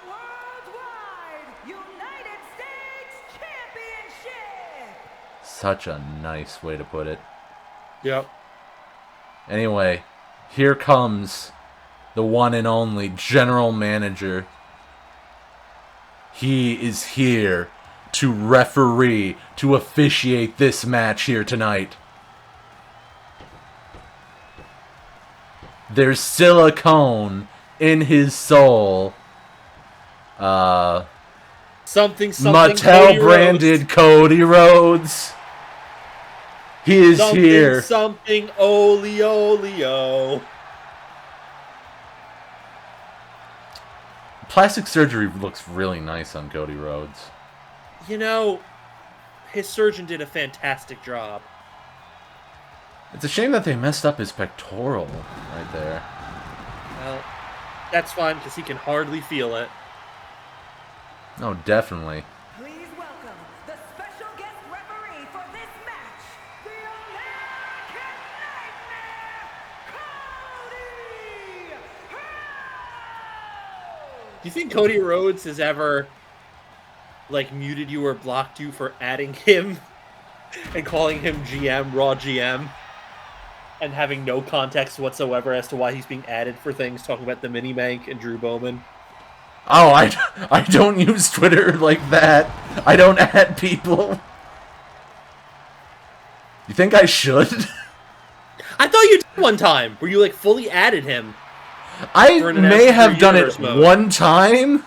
Speaker 3: Worldwide United States Championship.
Speaker 1: Such a nice way to put it.
Speaker 2: Yep.
Speaker 1: Anyway, here comes the one and only General Manager. He is here to referee, to officiate this match here tonight. There's silicone in his soul.
Speaker 2: Something
Speaker 1: Mattel-branded Cody Rhodes. He is here.
Speaker 2: Something oleo.
Speaker 1: Plastic surgery looks really nice on Cody Rhodes.
Speaker 2: You know, his surgeon did a fantastic job.
Speaker 1: It's a shame that they messed up his pectoral right there.
Speaker 2: Well, that's fine because he can hardly feel it.
Speaker 1: Oh, definitely.
Speaker 3: Please welcome the special guest referee for this match, the American Nightmare, Cody Rhodes!
Speaker 2: Do you think Cody Rhodes has ever, like, muted you or blocked you for adding him and calling him GM, Raw GM, and having no context whatsoever as to why he's being added for things, talking about the Minimank and Drew Bowman?
Speaker 1: Oh, I don't use Twitter like that. I don't add people. You think I should?
Speaker 2: I thought you did one time, where you, like, fully added him.
Speaker 1: I may have done it one time,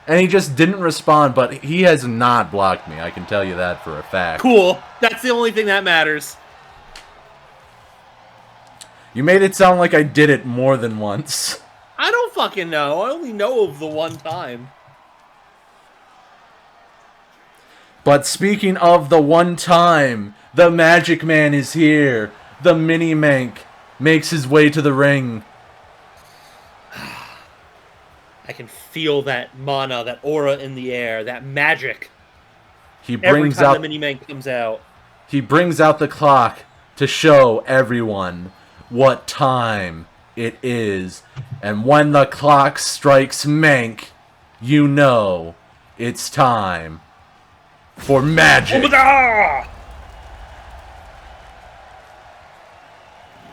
Speaker 1: and he just didn't respond, but he has not blocked me. I can tell you that for a fact.
Speaker 2: Cool. That's the only thing that matters.
Speaker 1: You made it sound like I did it more than once.
Speaker 2: I don't fucking know. I only know of the one time.
Speaker 1: But speaking of the one time, the Magic Man is here. The Minimank makes his way to the ring.
Speaker 2: I can feel that mana, that aura in the air, that magic.
Speaker 1: He brings
Speaker 2: every time
Speaker 1: out
Speaker 2: the Minimank comes out.
Speaker 1: He brings out the clock to show everyone what time it is. And when the clock strikes Mank, you know it's time for magic.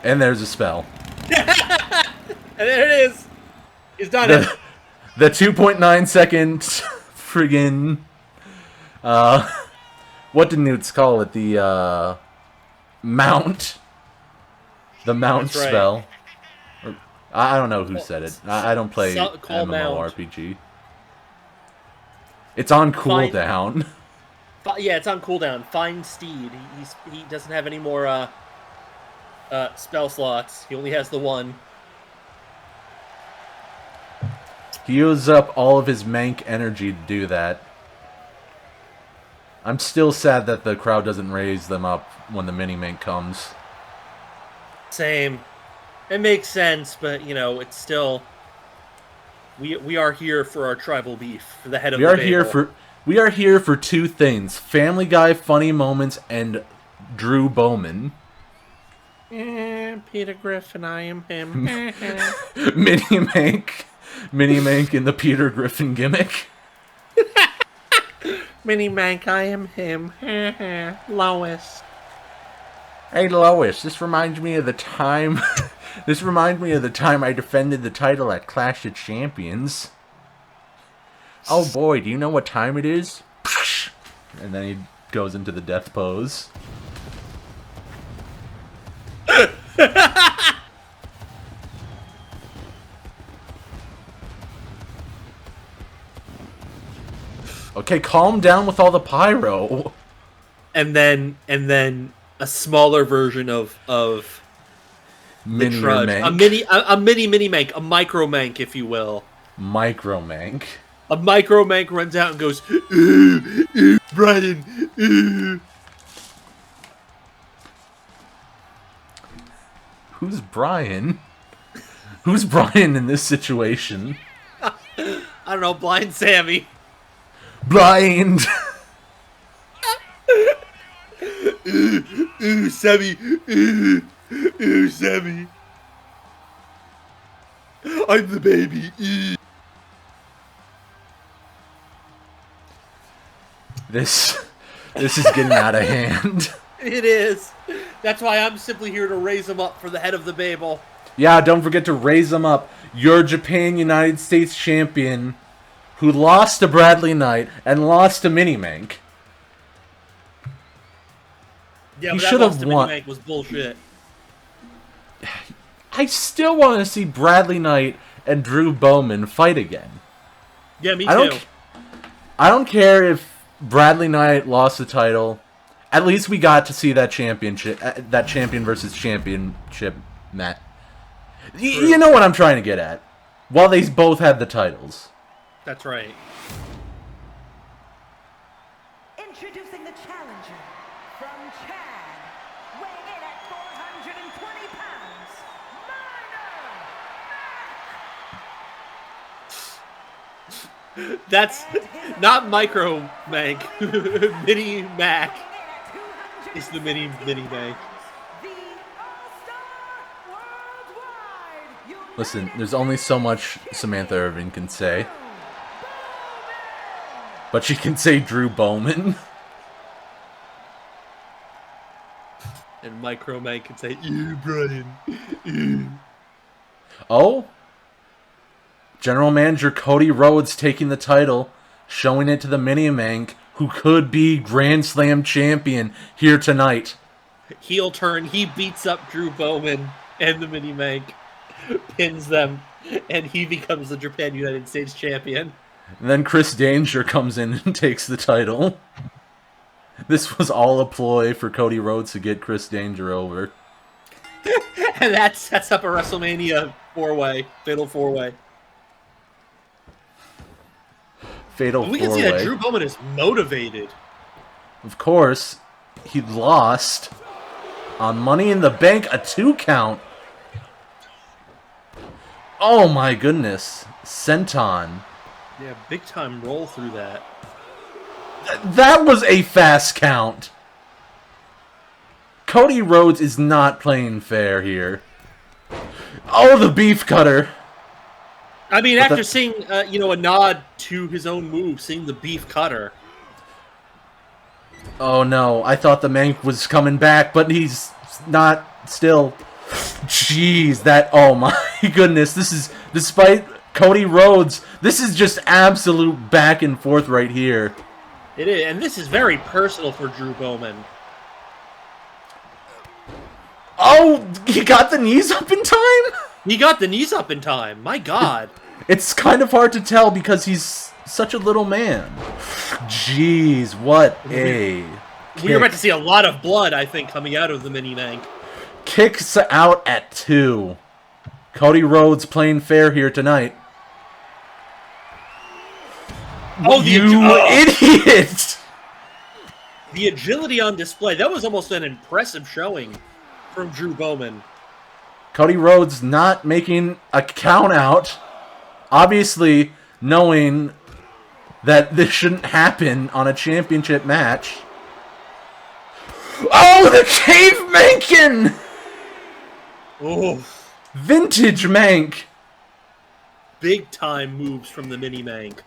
Speaker 1: And there's a spell.
Speaker 2: And there it is. He's done it.
Speaker 1: The 2.9 second friggin' what did Newts call it? The mount. The mount spell. I don't know who said it. I don't play MMORPG. It's on cooldown.
Speaker 2: Yeah, it's on cooldown. Find Steed. He doesn't have any more spell slots. He only has the one.
Speaker 1: He used up all of his Mank energy to do that. I'm still sad that the crowd doesn't raise them up when the Minimank comes.
Speaker 2: Same. It makes sense, but, you know, it's still... We are here for our tribal beef, for the head of the table.
Speaker 1: We are here for two things. Family Guy funny moments and Drew Bowman.
Speaker 2: Peter Griffin, I am him.
Speaker 1: Minimank in the Peter Griffin gimmick.
Speaker 2: Minimank, I am him. Lois.
Speaker 1: Hey Lois, this reminds me of the time I defended the title at Clash of Champions. Oh boy, do you know what time it is? And then he goes into the death pose. Okay, calm down with all the pyro.
Speaker 2: And then a smaller version of the Trudge. A mini Minimank, a micro Mank, if you will.
Speaker 1: Micro Mank.
Speaker 2: A micro Mank runs out and goes, Brian.
Speaker 1: Who's Brian? Who's Brian in this situation?
Speaker 2: I don't know, Blind Sammy.
Speaker 1: Blind.
Speaker 2: Sammy. Sammy. I'm the baby.
Speaker 1: This is getting out of hand.
Speaker 2: It is. That's why I'm simply here to raise him up for the head of the Babel.
Speaker 1: Yeah, don't forget to raise him up. Your Japan United States champion who lost to Bradley Knight and lost to Minimank.
Speaker 2: Yeah, he should have won. Minimank was bullshit.
Speaker 1: I still want to see Bradley Knight and Drew Bowman fight again.
Speaker 2: Yeah, me too.
Speaker 1: I don't care if Bradley Knight lost the title. At least we got to see that championship, that champion versus championship match. You know what I'm trying to get at. While they both had the titles.
Speaker 2: That's right.
Speaker 3: Introducing the challenger from Chad, weighing in at 420 pounds, Minimank.
Speaker 2: That's not Micro Mank. Mini Mac is the Mini Mank.
Speaker 3: The All-Star Worldwide.
Speaker 1: Listen, there's only so much Samantha Irvin can say. But she can say Drew Bowman.
Speaker 2: And Micro Mank can say, Brian.
Speaker 1: Oh? General Manager Cody Rhodes taking the title, showing it to the Minimank, who could be Grand Slam champion here tonight.
Speaker 2: Heel turn, he beats up Drew Bowman and the Minimank, pins them, and he becomes the Japan United States champion.
Speaker 1: And then Chris Danger comes in and takes the title. This was all a ploy for Cody Rhodes to get Chris Danger over.
Speaker 2: And that sets up a WrestleMania Fatal 4-Way.
Speaker 1: Fatal 4-Way.
Speaker 2: We can see that Drew Bowman is motivated.
Speaker 1: Of course, he lost on Money in the Bank, a 2 count. Oh my goodness. Senton.
Speaker 2: Yeah, big time roll through that.
Speaker 1: That was a fast count. Cody Rhodes is not playing fair here. Oh, the beef cutter.
Speaker 2: I mean, after seeing, a nod to his own move, seeing the beef cutter.
Speaker 1: Oh no, I thought the Mank was coming back, but he's not still. Jeez, oh my goodness, this is, despite Cody Rhodes, this is just absolute back and forth right here.
Speaker 2: It is, and this is very personal for Drew Bowman.
Speaker 1: Oh, he got the knees up in time?
Speaker 2: He got the knees up in time, my god.
Speaker 1: It's kind of hard to tell because he's such a little man. Jeez, what a
Speaker 2: We're about to see a lot of blood, I think, coming out of the Minimank.
Speaker 1: Kicks out at 2. Cody Rhodes playing fair here tonight.
Speaker 2: Oh,
Speaker 1: you idiot!
Speaker 2: The agility on display. That was almost an impressive showing from Drew Bowman.
Speaker 1: Cody Rhodes not making a count out. Obviously knowing that this shouldn't happen on a championship match. Oh, the Cave Mankin!
Speaker 2: Oh.
Speaker 1: Vintage Mank.
Speaker 2: Big time moves from the Minimank.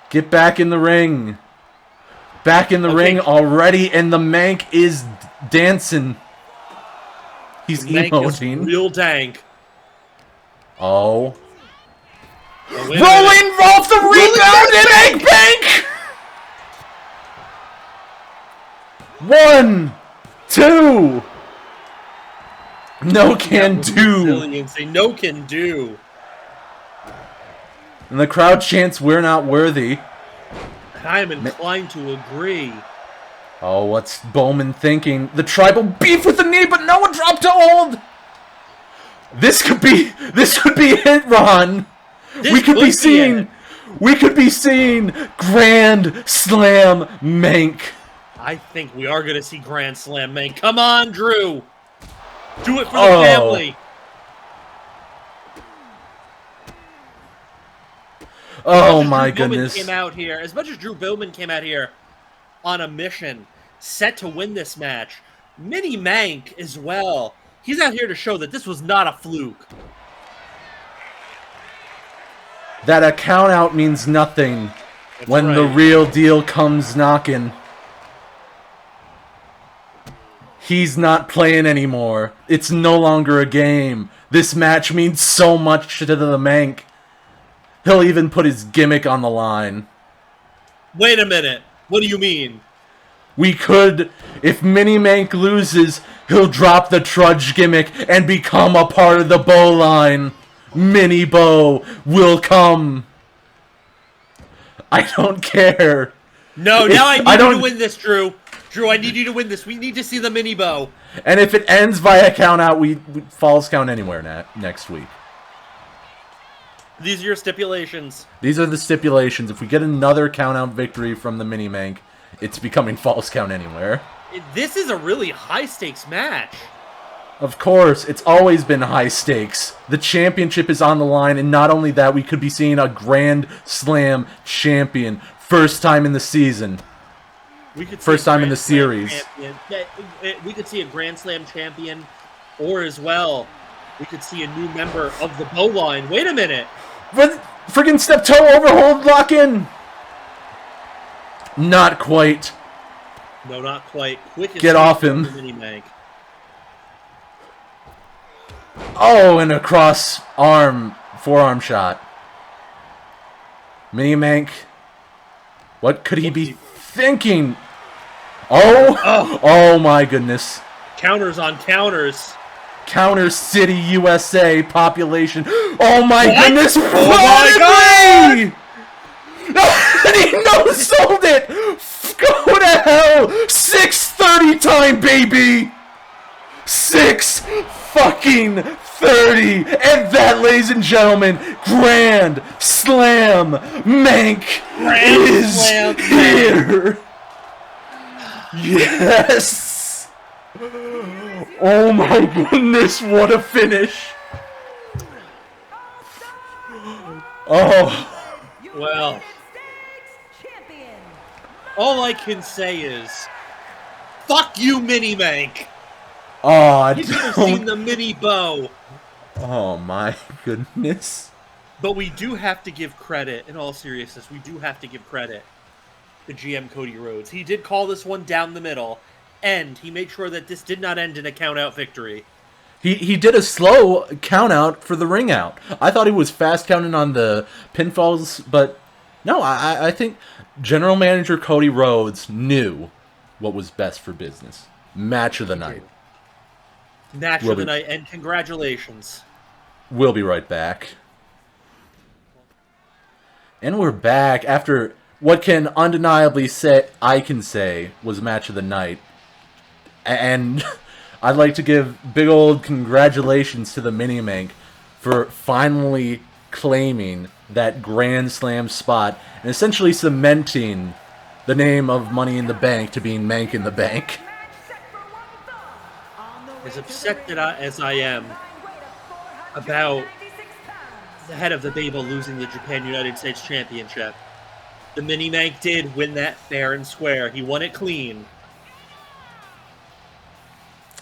Speaker 1: Get back in the ring. Back in the ring already, and the Mank is dancing. He's emoting.
Speaker 2: Real dank.
Speaker 1: Oh. Rolling off the rebound and egg bank! 1, 2. No can do.
Speaker 2: Resiliency. No can do.
Speaker 1: And the crowd chants, "We're not worthy."
Speaker 2: I am inclined to agree.
Speaker 1: Oh, what's Bowman thinking? The tribal beef with the knee, but no one dropped to hold. This could be it, Ron. We could be seeing Grand Slam Mank.
Speaker 2: I think we are going to see Grand Slam Mank. Come on, Drew. Do it for the family.
Speaker 1: Oh my goodness.
Speaker 2: Came out here, as much as Drew Bowman came out here on a mission, set to win this match, Minimank as well. He's out here to show that this was not a fluke.
Speaker 1: That a count out means nothing when the real deal comes knocking. He's not playing anymore. It's no longer a game. This match means so much to the Mank. He'll even put his gimmick on the line.
Speaker 2: Wait a minute. What do you mean?
Speaker 1: We could, if Minimank loses, he'll drop the Trudge gimmick and become a part of the bow line. Mini Bo will come. I don't care.
Speaker 2: No, now I need you to win this, Drew. Drew, I need you to win this. We need to see the Mini Bo.
Speaker 1: And if it ends via count out, we falls count anywhere next week.
Speaker 2: These are your stipulations.
Speaker 1: These are the stipulations. If we get another count out victory from the Minimank, it's becoming falls count anywhere.
Speaker 2: This is a really high stakes match.
Speaker 1: Of course, it's always been high stakes. The championship is on the line, and not only that, we could be seeing a Grand Slam champion. First time in the season. First time in the series.
Speaker 2: We could see a Grand Slam champion, or as well, we could see a new member of the Bow Line. Wait a minute.
Speaker 1: But friggin' step toe overhold lock in. Not quite.
Speaker 2: No, not quite. Quickest
Speaker 1: get off him.
Speaker 2: Minimank.
Speaker 1: Oh, and a cross arm, forearm shot. Minimank. What could he be thinking? Oh my goodness.
Speaker 2: Counters on counters.
Speaker 1: Counter City, USA population. Oh my goodness!
Speaker 2: Oh my
Speaker 1: god! And he no-sold it! Go to hell! 6:30 time, baby! 6:30! And that, ladies and gentlemen, Grand Slam Mank is here! Yes! Oh my goodness, what a finish! Oh.
Speaker 2: Well, all I can say is, fuck you, Minimank!
Speaker 1: Oh,
Speaker 2: you should have seen the Mini Bo.
Speaker 1: Oh my goodness.
Speaker 2: But we do have to give credit, in all seriousness, we do have to give credit to GM Cody Rhodes. He did call this one down the middle, and he made sure that this did not end in a count-out victory.
Speaker 1: He did a slow count-out for the ring-out. I thought he was fast counting on the pinfalls, but no, I think General Manager Cody Rhodes knew what was best for business. Match of the night.
Speaker 2: Match of the night, and congratulations.
Speaker 1: We'll be right back. And we're back after what can undeniably I can say was match of the night. And I'd like to give big old congratulations to the Minimank for finally claiming that Grand Slam spot and essentially cementing the name of Money in the Bank to being Mank in the Bank.
Speaker 2: As upset as I am about the head of the Babel losing the Japan United States Championship, the Minimank did win that fair and square. He won it clean.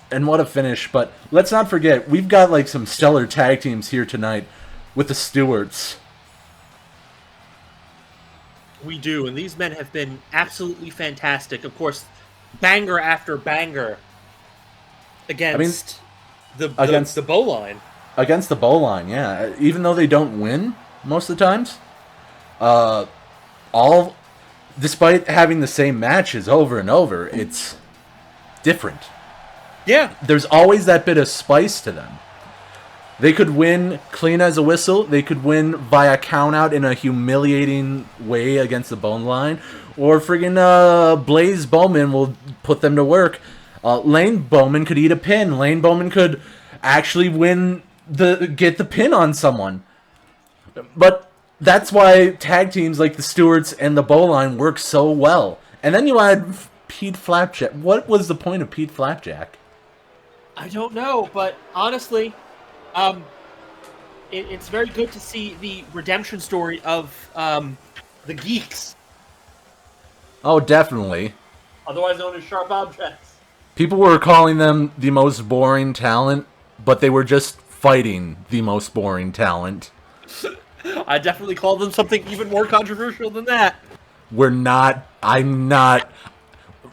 Speaker 1: And what a finish, but let's not forget, we've got like some stellar tag teams here tonight with the Stuarts.
Speaker 2: We do, and these men have been absolutely fantastic. Of course, banger after banger against the Bow Line.
Speaker 1: Against the Bow Line, yeah. Even though they don't win most of the times, despite having the same matches over and over, it's different.
Speaker 2: Yeah.
Speaker 1: There's always that bit of spice to them. They could win clean as a whistle. They could win via countout in a humiliating way against the Bone Line. Or friggin' Blaze Bowman will put them to work. Lane Bowman could eat a pin. Lane Bowman could actually get the pin on someone. But that's why tag teams like the Stuarts and the Bow Line work so well. And then you add Pete Flapjack. What was the point of Pete Flapjack?
Speaker 2: I don't know, but honestly, it's very good to see the redemption story of the Geeks.
Speaker 1: Oh, definitely.
Speaker 2: Otherwise known as Sharp Objects.
Speaker 1: People were calling them the most boring talent, but they were just fighting the most boring talent.
Speaker 2: I definitely call them something even more controversial than that.
Speaker 1: I'm not.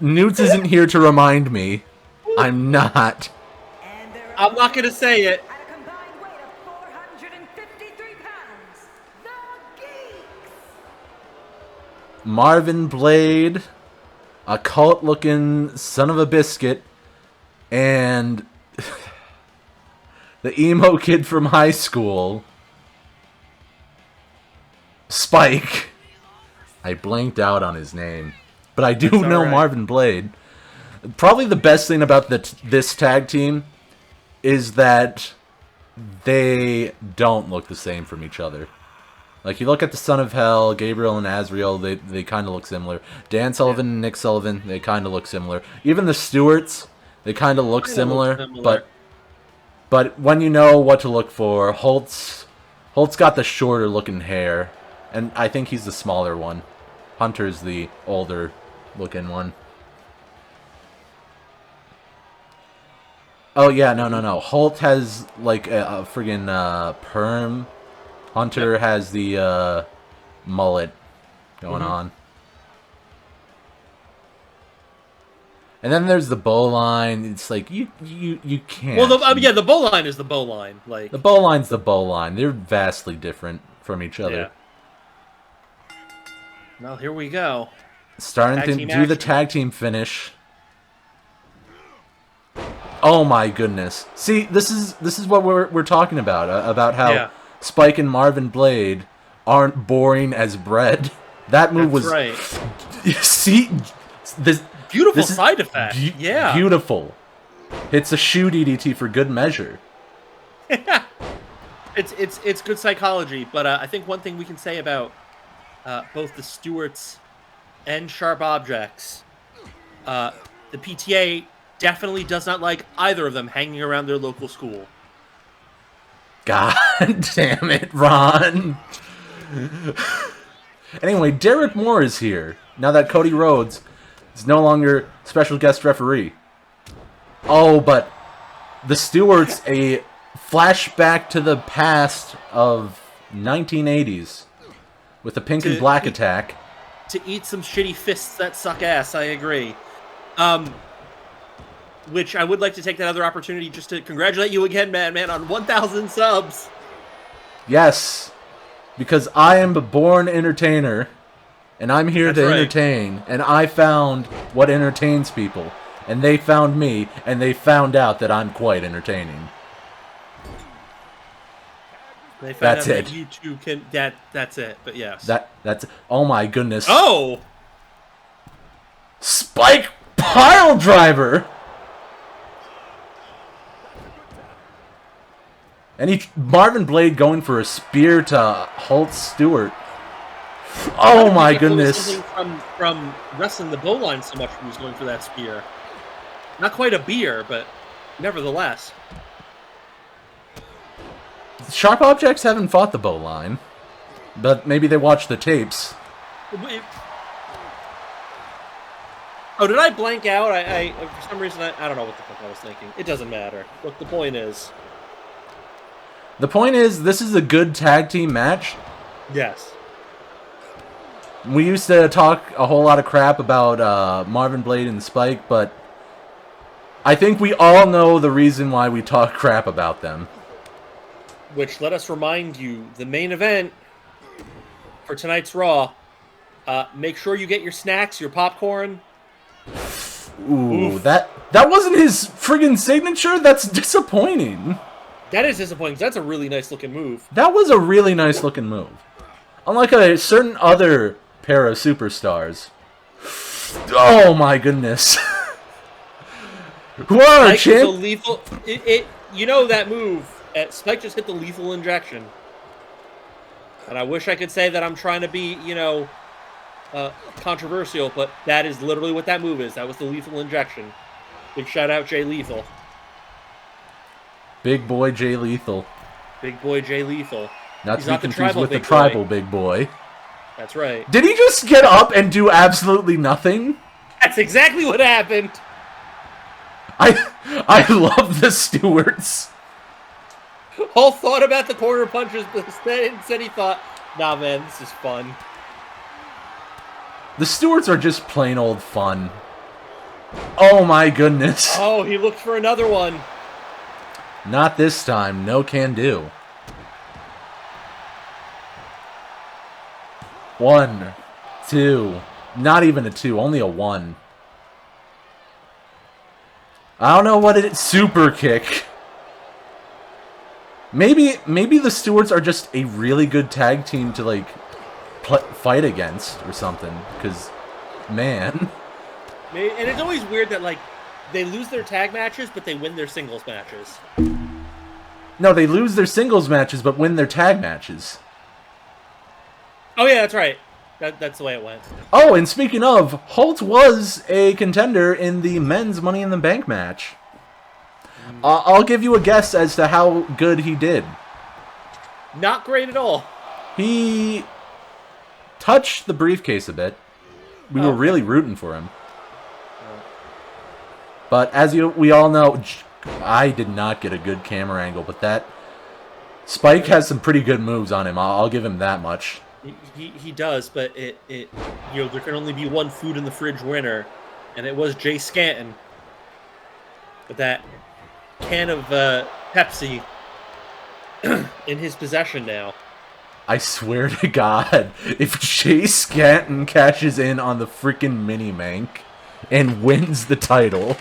Speaker 1: Newts isn't here to remind me. I'm not.
Speaker 2: I'm not going to say it.
Speaker 3: At a combined weight of 453 pounds, the Geeks!
Speaker 1: Marvin Blade, a cult-looking son of a biscuit, and the emo kid from high school, Spike. I blanked out on his name. But I do know
Speaker 2: right.
Speaker 1: Marvin Blade. Probably the best thing about this tag team is that they don't look the same from each other. Like, you look at the Son of Hell, Gabriel and Azrael, they kind of look similar. Dan Sullivan and Nick Sullivan, they kind of look similar. Even the Stewarts, they kind of look similar. But when you know what to look for, Holt's got the shorter looking hair, and I think he's the smaller one. Hunter's the older looking one. Oh yeah, no. Holt has like a friggin' perm. Hunter has the mullet going on. And then there's the bow line. It's like you can't.
Speaker 2: Well, the bow line is the bow line. Like
Speaker 1: the bow line's the bow line. They're vastly different from each other.
Speaker 2: Yeah. Well, here we go.
Speaker 1: Starting to do the tag team finish. Oh my goodness! See, this is what we're talking about how Spike and Marvin Blade aren't boring as bread. That move was
Speaker 2: right.
Speaker 1: See, this
Speaker 2: beautiful side effect.
Speaker 1: Beautiful. It's a shoe DDT for good measure.
Speaker 2: It's good psychology, but I think one thing we can say about both the Stewarts and Sharp Objects, the PTA definitely does not like either of them hanging around their local school.
Speaker 1: God damn it, Ron. Anyway, Derek Moore is here, now that Cody Rhodes is no longer special guest referee. Oh, but the Stewarts, a flashback to the past of 1980s with a pink and black attack.
Speaker 2: To eat some shitty fists that suck ass, I agree. Which I would like to take that other opportunity just to congratulate you again, man, on 1,000 subs.
Speaker 1: Yes, because I am a born entertainer, and I'm here to entertain, and I found what entertains people, and they found me, and they found out that I'm quite entertaining.
Speaker 2: They found out that you two can. That's it. But yes,
Speaker 1: that's. Oh my goodness.
Speaker 2: Oh,
Speaker 1: Spike pile driver. And Marvin Blade going for a spear to Holt Stewart. Oh my goodness!
Speaker 2: From wrestling the bow line so much, he was going for that spear. Not quite a beer, but nevertheless.
Speaker 1: Sharp Objects haven't fought the bow line, but maybe they watched the tapes.
Speaker 2: Oh, did I blank out? I for some reason I don't know what the fuck I was thinking. It doesn't matter. Look, the point is.
Speaker 1: The point is, this is a good tag team match.
Speaker 2: Yes.
Speaker 1: We used to talk a whole lot of crap about Marvin Blade and Spike, but I think we all know the reason why we talk crap about them.
Speaker 2: Which, let us remind you, the main event for tonight's Raw. Make sure you get your snacks, your popcorn.
Speaker 1: Ooh, that wasn't his friggin' signature? That's disappointing.
Speaker 2: That is disappointing. That's a really nice looking move.
Speaker 1: That was a really nice looking move. Unlike a certain other pair of superstars. Oh my goodness. Who are our champ?
Speaker 2: Lethal. You know that move. Spike just hit the lethal injection. And I wish I could say that I'm trying to be, controversial, but that is literally what that move is. That was the lethal injection. Big shout out Jay Lethal.
Speaker 1: Big boy Jay Lethal.
Speaker 2: Big boy Jay Lethal.
Speaker 1: Not to be confused with the tribal big boy.
Speaker 2: That's right.
Speaker 1: Did he just get up and do absolutely nothing?
Speaker 2: That's exactly what happened.
Speaker 1: I love the Stewarts.
Speaker 2: Hall thought about the corner punches, but instead he thought, nah, man, this is fun.
Speaker 1: The Stewarts are just plain old fun. Oh my goodness.
Speaker 2: Oh, he looked for another one.
Speaker 1: Not this time. No can do. 1, 2. Not even a 2. Only a 1. I don't know what it is. Super kick. Maybe the Stewarts are just a really good tag team to fight against or something. Because, man.
Speaker 2: And it's always weird that, like, they lose their tag matches, but they win their singles matches.
Speaker 1: No, they lose their singles matches, but win their tag matches.
Speaker 2: Oh, yeah, that's right. That's the way it went.
Speaker 1: Oh, and speaking of, Holt was a contender in the men's Money in the Bank match. I'll give you a guess as to how good he did.
Speaker 2: Not great at all.
Speaker 1: He touched the briefcase a bit. We were really rooting for him. But as we all know, I did not get a good camera angle, but that Spike has some pretty good moves on him. I'll give him that much.
Speaker 2: He does, but there can only be one food in the fridge winner, and it was Jace Scanton. With that can of Pepsi in his possession now.
Speaker 1: I swear to God, if Jace Scanton cashes in on the freaking Minimank and wins the title,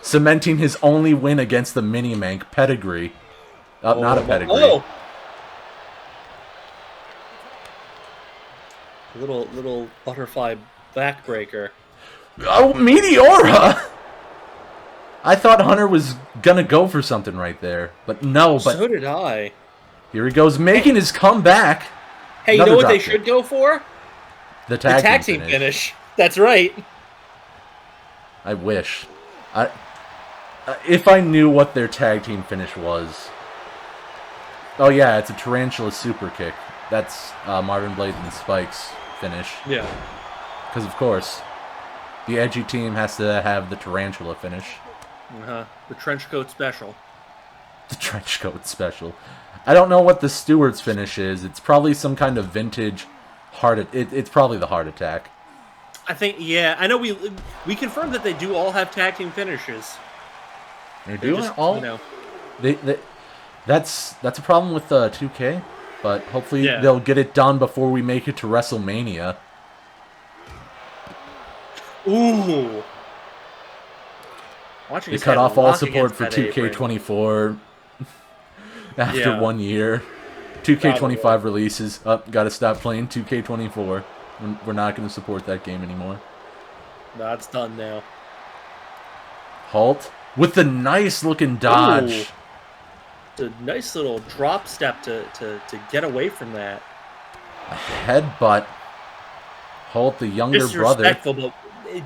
Speaker 1: cementing his only win against the Minimank pedigree. Not a pedigree.
Speaker 2: Oh. Little butterfly backbreaker.
Speaker 1: Oh, Meteora! I thought Hunter was gonna go for something right there, but no. But
Speaker 2: so did I.
Speaker 1: Here he goes, making his comeback.
Speaker 2: Hey, you know what they should go for?
Speaker 1: The tag
Speaker 2: team finish. That's right.
Speaker 1: I wish. If I knew what their tag team finish was. Oh yeah, it's a tarantula super kick. That's Marvin Blades and Spike's finish.
Speaker 2: Yeah.
Speaker 1: Because of course, the edgy team has to have the tarantula finish.
Speaker 2: The trench coat special.
Speaker 1: The trench coat special. I don't know what the Stuart's finish is. It's probably some kind of vintage heart. It's probably the heart attack.
Speaker 2: I think, yeah. I know we confirmed that they do all have tag team finishes.
Speaker 1: They do all. You know. That's a problem with 2K, but hopefully they'll get it done before we make it to WrestleMania.
Speaker 2: Ooh.
Speaker 1: They cut off all support for 2K24 after 1 year. 2K25 releases. Gotta stop playing 2K24. We're not going to support that game anymore.
Speaker 2: No, it's done now.
Speaker 1: Halt with the nice looking dodge.
Speaker 2: Ooh. It's a nice little drop step to get away from that.
Speaker 1: A headbutt. Halt, the younger brother.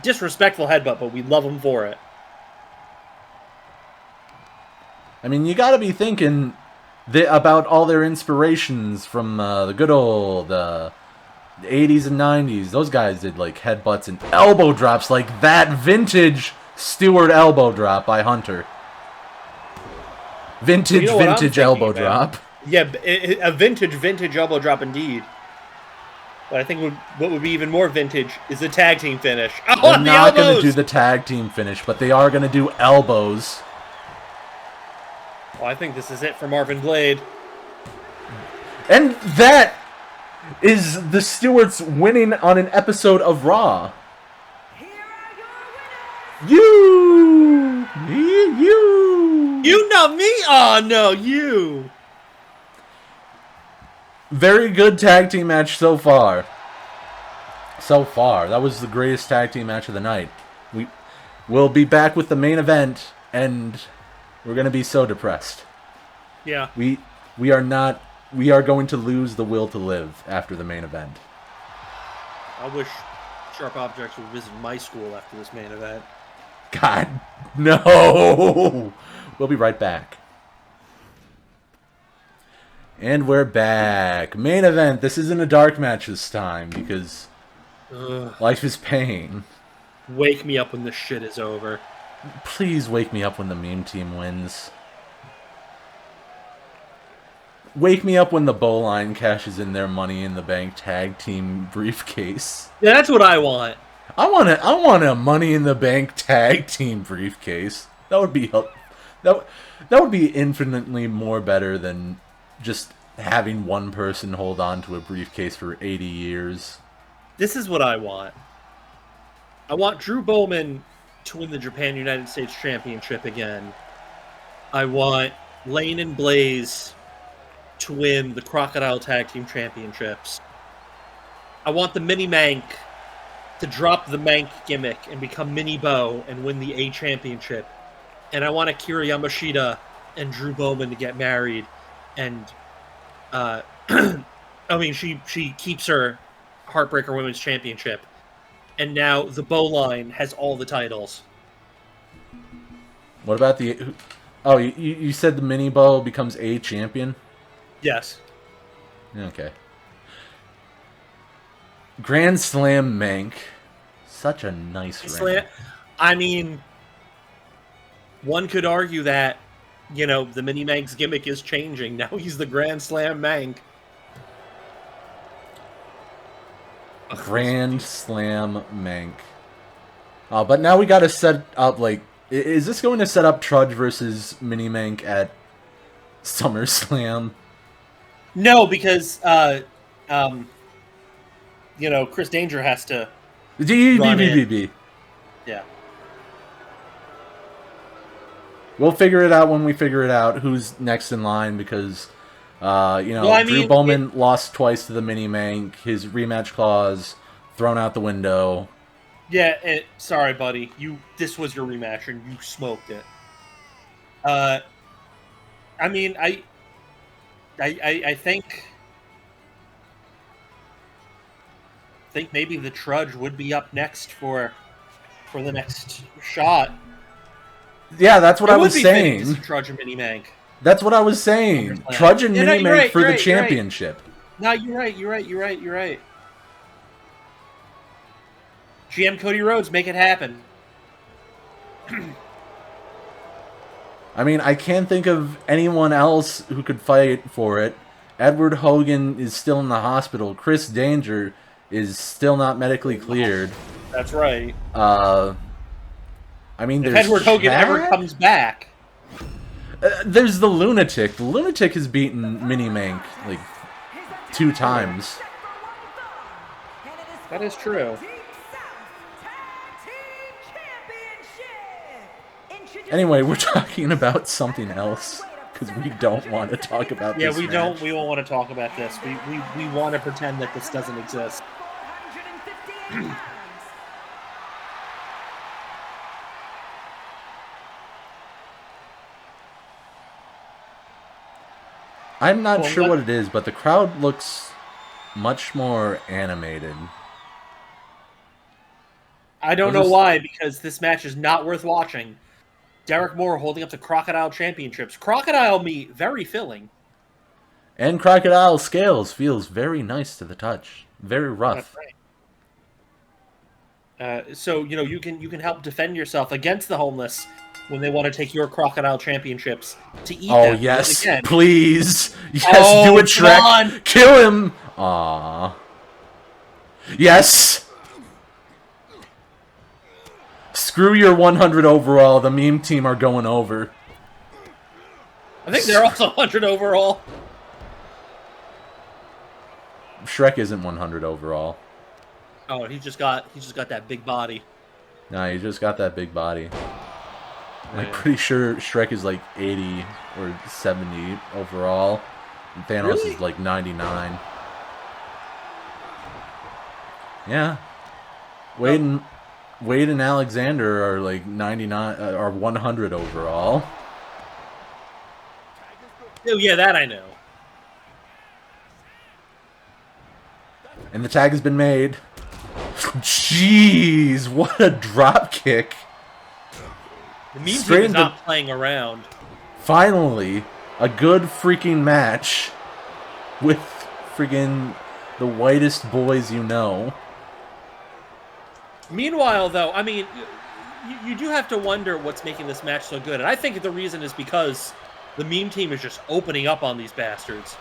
Speaker 2: Disrespectful headbutt, but we love him for it.
Speaker 1: I mean, you got to be thinking about all their inspirations from the good old 80s and 90s. Those guys did like headbutts and elbow drops, like that vintage Stuart elbow drop by Hunter. Vintage elbow drop.
Speaker 2: Yeah, a vintage elbow drop indeed. But I think what would be even more vintage is the tag team finish.
Speaker 1: They're not going to do the tag team finish, but they are going to do elbows.
Speaker 2: Well, I think this is it for Marvin Blade.
Speaker 1: And that is the Stewarts winning on an episode of Raw.
Speaker 3: Here are your winners.
Speaker 2: You know me? Oh, no, you.
Speaker 1: Very good tag team match so far. That was the greatest tag team match of the night. We'll be back with the main event, and we're going to be so depressed.
Speaker 2: Yeah.
Speaker 1: We are going to lose the will to live after the main event.
Speaker 2: I wish Sharp Objects would visit my school after this main event.
Speaker 1: God, no! We'll be right back. And we're back. Main event. This isn't a dark match this time because life is pain.
Speaker 2: Wake me up when this shit is over.
Speaker 1: Please wake me up when the meme team wins. Wake me up when the Bowline cashes in their Money in the Bank tag team briefcase.
Speaker 2: Yeah, that's what I want.
Speaker 1: I want a Money in the Bank tag team briefcase. That would be infinitely more better than just having one person hold on to a briefcase for 80 years.
Speaker 2: This is what I want. I want Drew Bowman to win the Japan United States Championship again. I want Lane and Blaze to win the Crocodile Tag Team Championships. I want the Minimank to drop the Mank gimmick and become Mini Bo and win the A championship. And I want Akira Yamashita and Drew Bowman to get married. And, I mean, she keeps her Heartbreaker Women's Championship. And now the Bow line has all the titles.
Speaker 1: What about the... Oh, you said the Mini Bow becomes A champion?
Speaker 2: Yes.
Speaker 1: Okay. Grand Slam Mank. Such a nice ring.
Speaker 2: I mean, one could argue that, you know, the Minimank's gimmick is changing. Now he's the Grand Slam Mank.
Speaker 1: Grand Slam Mank. Oh, but now we gotta set up, like... Is this going to set up Trudge versus Minimank at SummerSlam?
Speaker 2: No, because, you know, Chris Danger has to run in. Yeah.
Speaker 1: We'll figure it out when we figure it out who's next in line because, you know, well, Drew Bowman lost twice to the Minimank. His rematch clause thrown out the window.
Speaker 2: Yeah, sorry, buddy. This was your rematch and you smoked it. I mean, I think maybe the Trudge would be up next for the next shot.
Speaker 1: Yeah, that's what I was saying.
Speaker 2: Trudge and Minimank.
Speaker 1: That's what I was saying. Trudge and Minimank for the championship.
Speaker 2: No, you're right. GM Cody Rhodes, make it happen.
Speaker 1: I mean, I can't think of anyone else who could fight for it. Edward Hogan is still in the hospital. Chris Danger is still not medically cleared.
Speaker 2: That's right.
Speaker 1: I mean,
Speaker 2: if Edward Hogan ever comes back.
Speaker 1: There's the Lunatic. The Lunatic has beaten Minimank, like, 2 times.
Speaker 2: That is true.
Speaker 1: Anyway, we're talking about something else because we don't want to talk about this.
Speaker 2: Yeah, we don't want to talk about this. We want to pretend that this doesn't exist.
Speaker 1: I'm not sure what it is, but the crowd looks much more animated.
Speaker 2: I don't know why, because this match is not worth watching. Derek Moore holding up the Crocodile Championships. Crocodile meat, very filling.
Speaker 1: And Crocodile scales feels very nice to the touch. Very rough.
Speaker 2: That's right. So, you know, you can help defend yourself against the homeless when they want to take your Crocodile Championships to eat them.
Speaker 1: Oh, yes. Please. Yes, do it, Shrek. Kill him. Aww. Yes. Screw your 100 overall. The meme team are going over.
Speaker 2: I think they're also 100 overall.
Speaker 1: Shrek isn't 100 overall.
Speaker 2: Oh, he just got that big body.
Speaker 1: Nah, he just got that big body. I'm pretty sure Shrek is like 80 or 70 overall. And Thanos is like 99. Yeah. Wade and Alexander are like 99 or 100 overall.
Speaker 2: Oh yeah, that I know.
Speaker 1: And the tag has been made. Jeez, what a drop kick.
Speaker 2: The meme team is not playing around.
Speaker 1: Finally, a good freaking match with freaking the whitest boys you know.
Speaker 2: Meanwhile, though, I mean, you do have to wonder what's making this match so good. And I think the reason is because the meme team is just opening up on these bastards.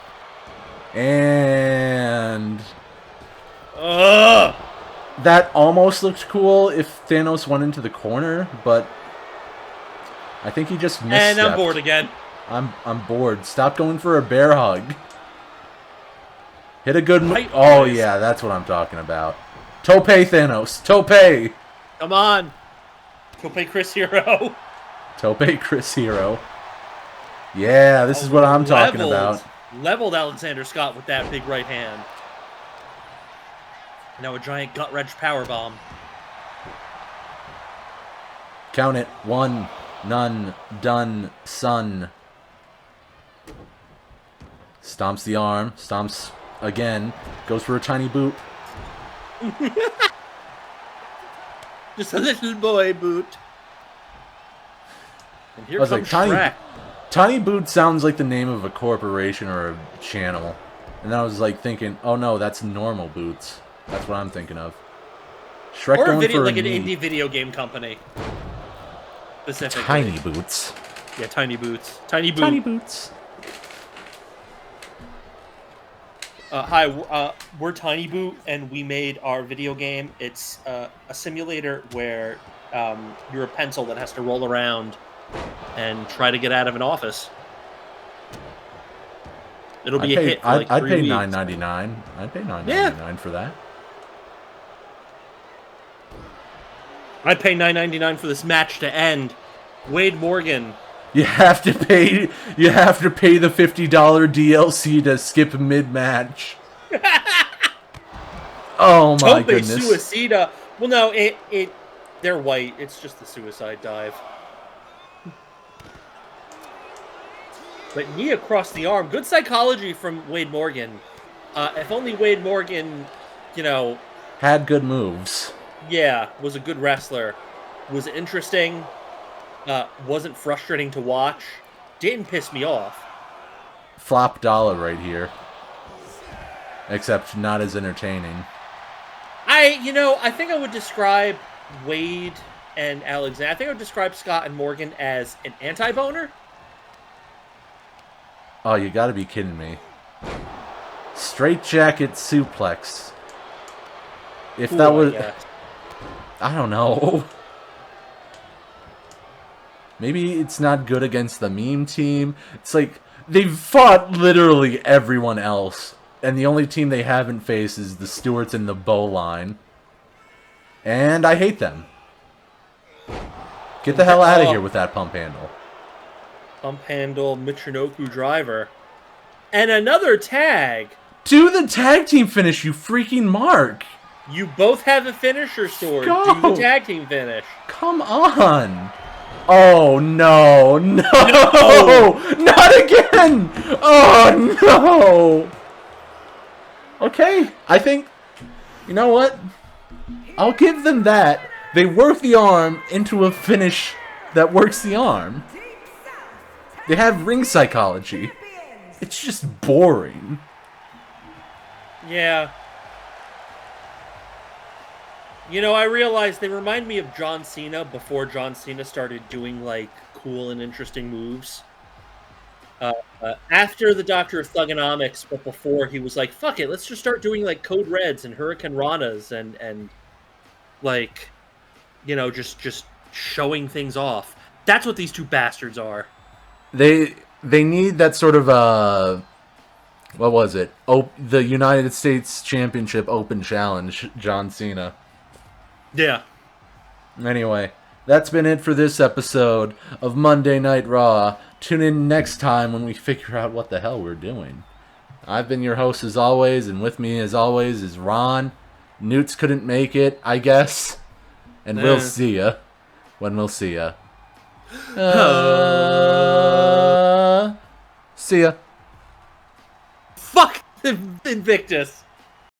Speaker 1: And... that almost looked cool if Thanos went into the corner, but I think he just misstepped.
Speaker 2: And I'm bored again.
Speaker 1: I'm bored. Stop going for a bear hug. Hit a good move. Oh, yeah, that's what I'm talking about. Tope Thanos. Tope.
Speaker 2: Come on. Tope Chris Hero.
Speaker 1: Tope Chris Hero. Yeah, this is what I'm talking about.
Speaker 2: Leveled Alexander Scott with that big right hand. Now a giant gut wrench powerbomb.
Speaker 1: Count it. 1, none, done, son. Stomps the arm. Stomps again. Goes for a tiny boot.
Speaker 2: Just a little boy boot. And here comes
Speaker 1: like,
Speaker 2: Shrek.
Speaker 1: Tiny Boot sounds like the name of a corporation or a channel. And then I was like thinking, oh no, that's Normal Boots. That's what I'm thinking of. Shrek
Speaker 2: Or
Speaker 1: going
Speaker 2: a video,
Speaker 1: for
Speaker 2: like
Speaker 1: a
Speaker 2: an
Speaker 1: knee.
Speaker 2: indie video game company. Specifically.
Speaker 1: Tiny Boots.
Speaker 2: Yeah, Tiny Boots. Tiny Boot.
Speaker 1: Tiny Boots.
Speaker 2: Hi, we're Tiny Boot, and we made our video game. It's a simulator where you're a pencil that has to roll around and try to get out of an office. It'll be a hit for like 3
Speaker 1: I'd pay
Speaker 2: weeks.
Speaker 1: $9.99. I'd pay $9.99 for that.
Speaker 2: I'd pay $9.99 for this match to end. Wade Morgan.
Speaker 1: You have to pay the $50 DLC to skip mid-match. Oh my
Speaker 2: Tope
Speaker 1: goodness.
Speaker 2: Suicida. Well, no, they're white. It's just the suicide dive. But knee across the arm. Good psychology from Wade Morgan. If only Wade Morgan,
Speaker 1: had good moves.
Speaker 2: Yeah, was a good wrestler. Was interesting. Wasn't frustrating to watch. Didn't piss me off.
Speaker 1: Flop dollar right here. Except not as entertaining.
Speaker 2: I think I would describe Wade and Alexander. I think I would describe Scott and Morgan as an anti-boner.
Speaker 1: Oh, you gotta be kidding me. Straight jacket suplex. If that was... I don't know. Maybe it's not good against the meme team. It's like, they've fought literally everyone else. And the only team they haven't faced is the Stuarts and the Bow line. And I hate them. Get the hell out of here with that pump handle.
Speaker 2: Pump handle, Michinoku driver. And another tag.
Speaker 1: Do the tag team finish, you freaking mark.
Speaker 2: You both have a finisher, Stuart.
Speaker 1: Go.
Speaker 2: Do the tag team finish.
Speaker 1: Come on. Oh, no. No. Not again. Oh, no. Okay. I think, you know what? I'll give them that. They work the arm into a finish that works the arm. They have ring psychology. It's just boring.
Speaker 2: Yeah. I realized they remind me of John Cena before John Cena started doing, like, cool and interesting moves. After the Doctor of Thugonomics, but before he was like, fuck it, let's just start doing, like, Code Reds and Hurricane Ranas and like, just showing things off. That's what these two bastards are.
Speaker 1: They need that sort of, what was it? The United States Championship Open Challenge, John Cena.
Speaker 2: Yeah.
Speaker 1: Anyway, that's been it for this episode of Monday Night Raw. Tune in next time when we figure out what the hell we're doing. I've been your host as always, and with me as always is Ron. Newts couldn't make it, I guess. And we'll see ya when we'll see ya. See ya.
Speaker 2: Fuck Invictus.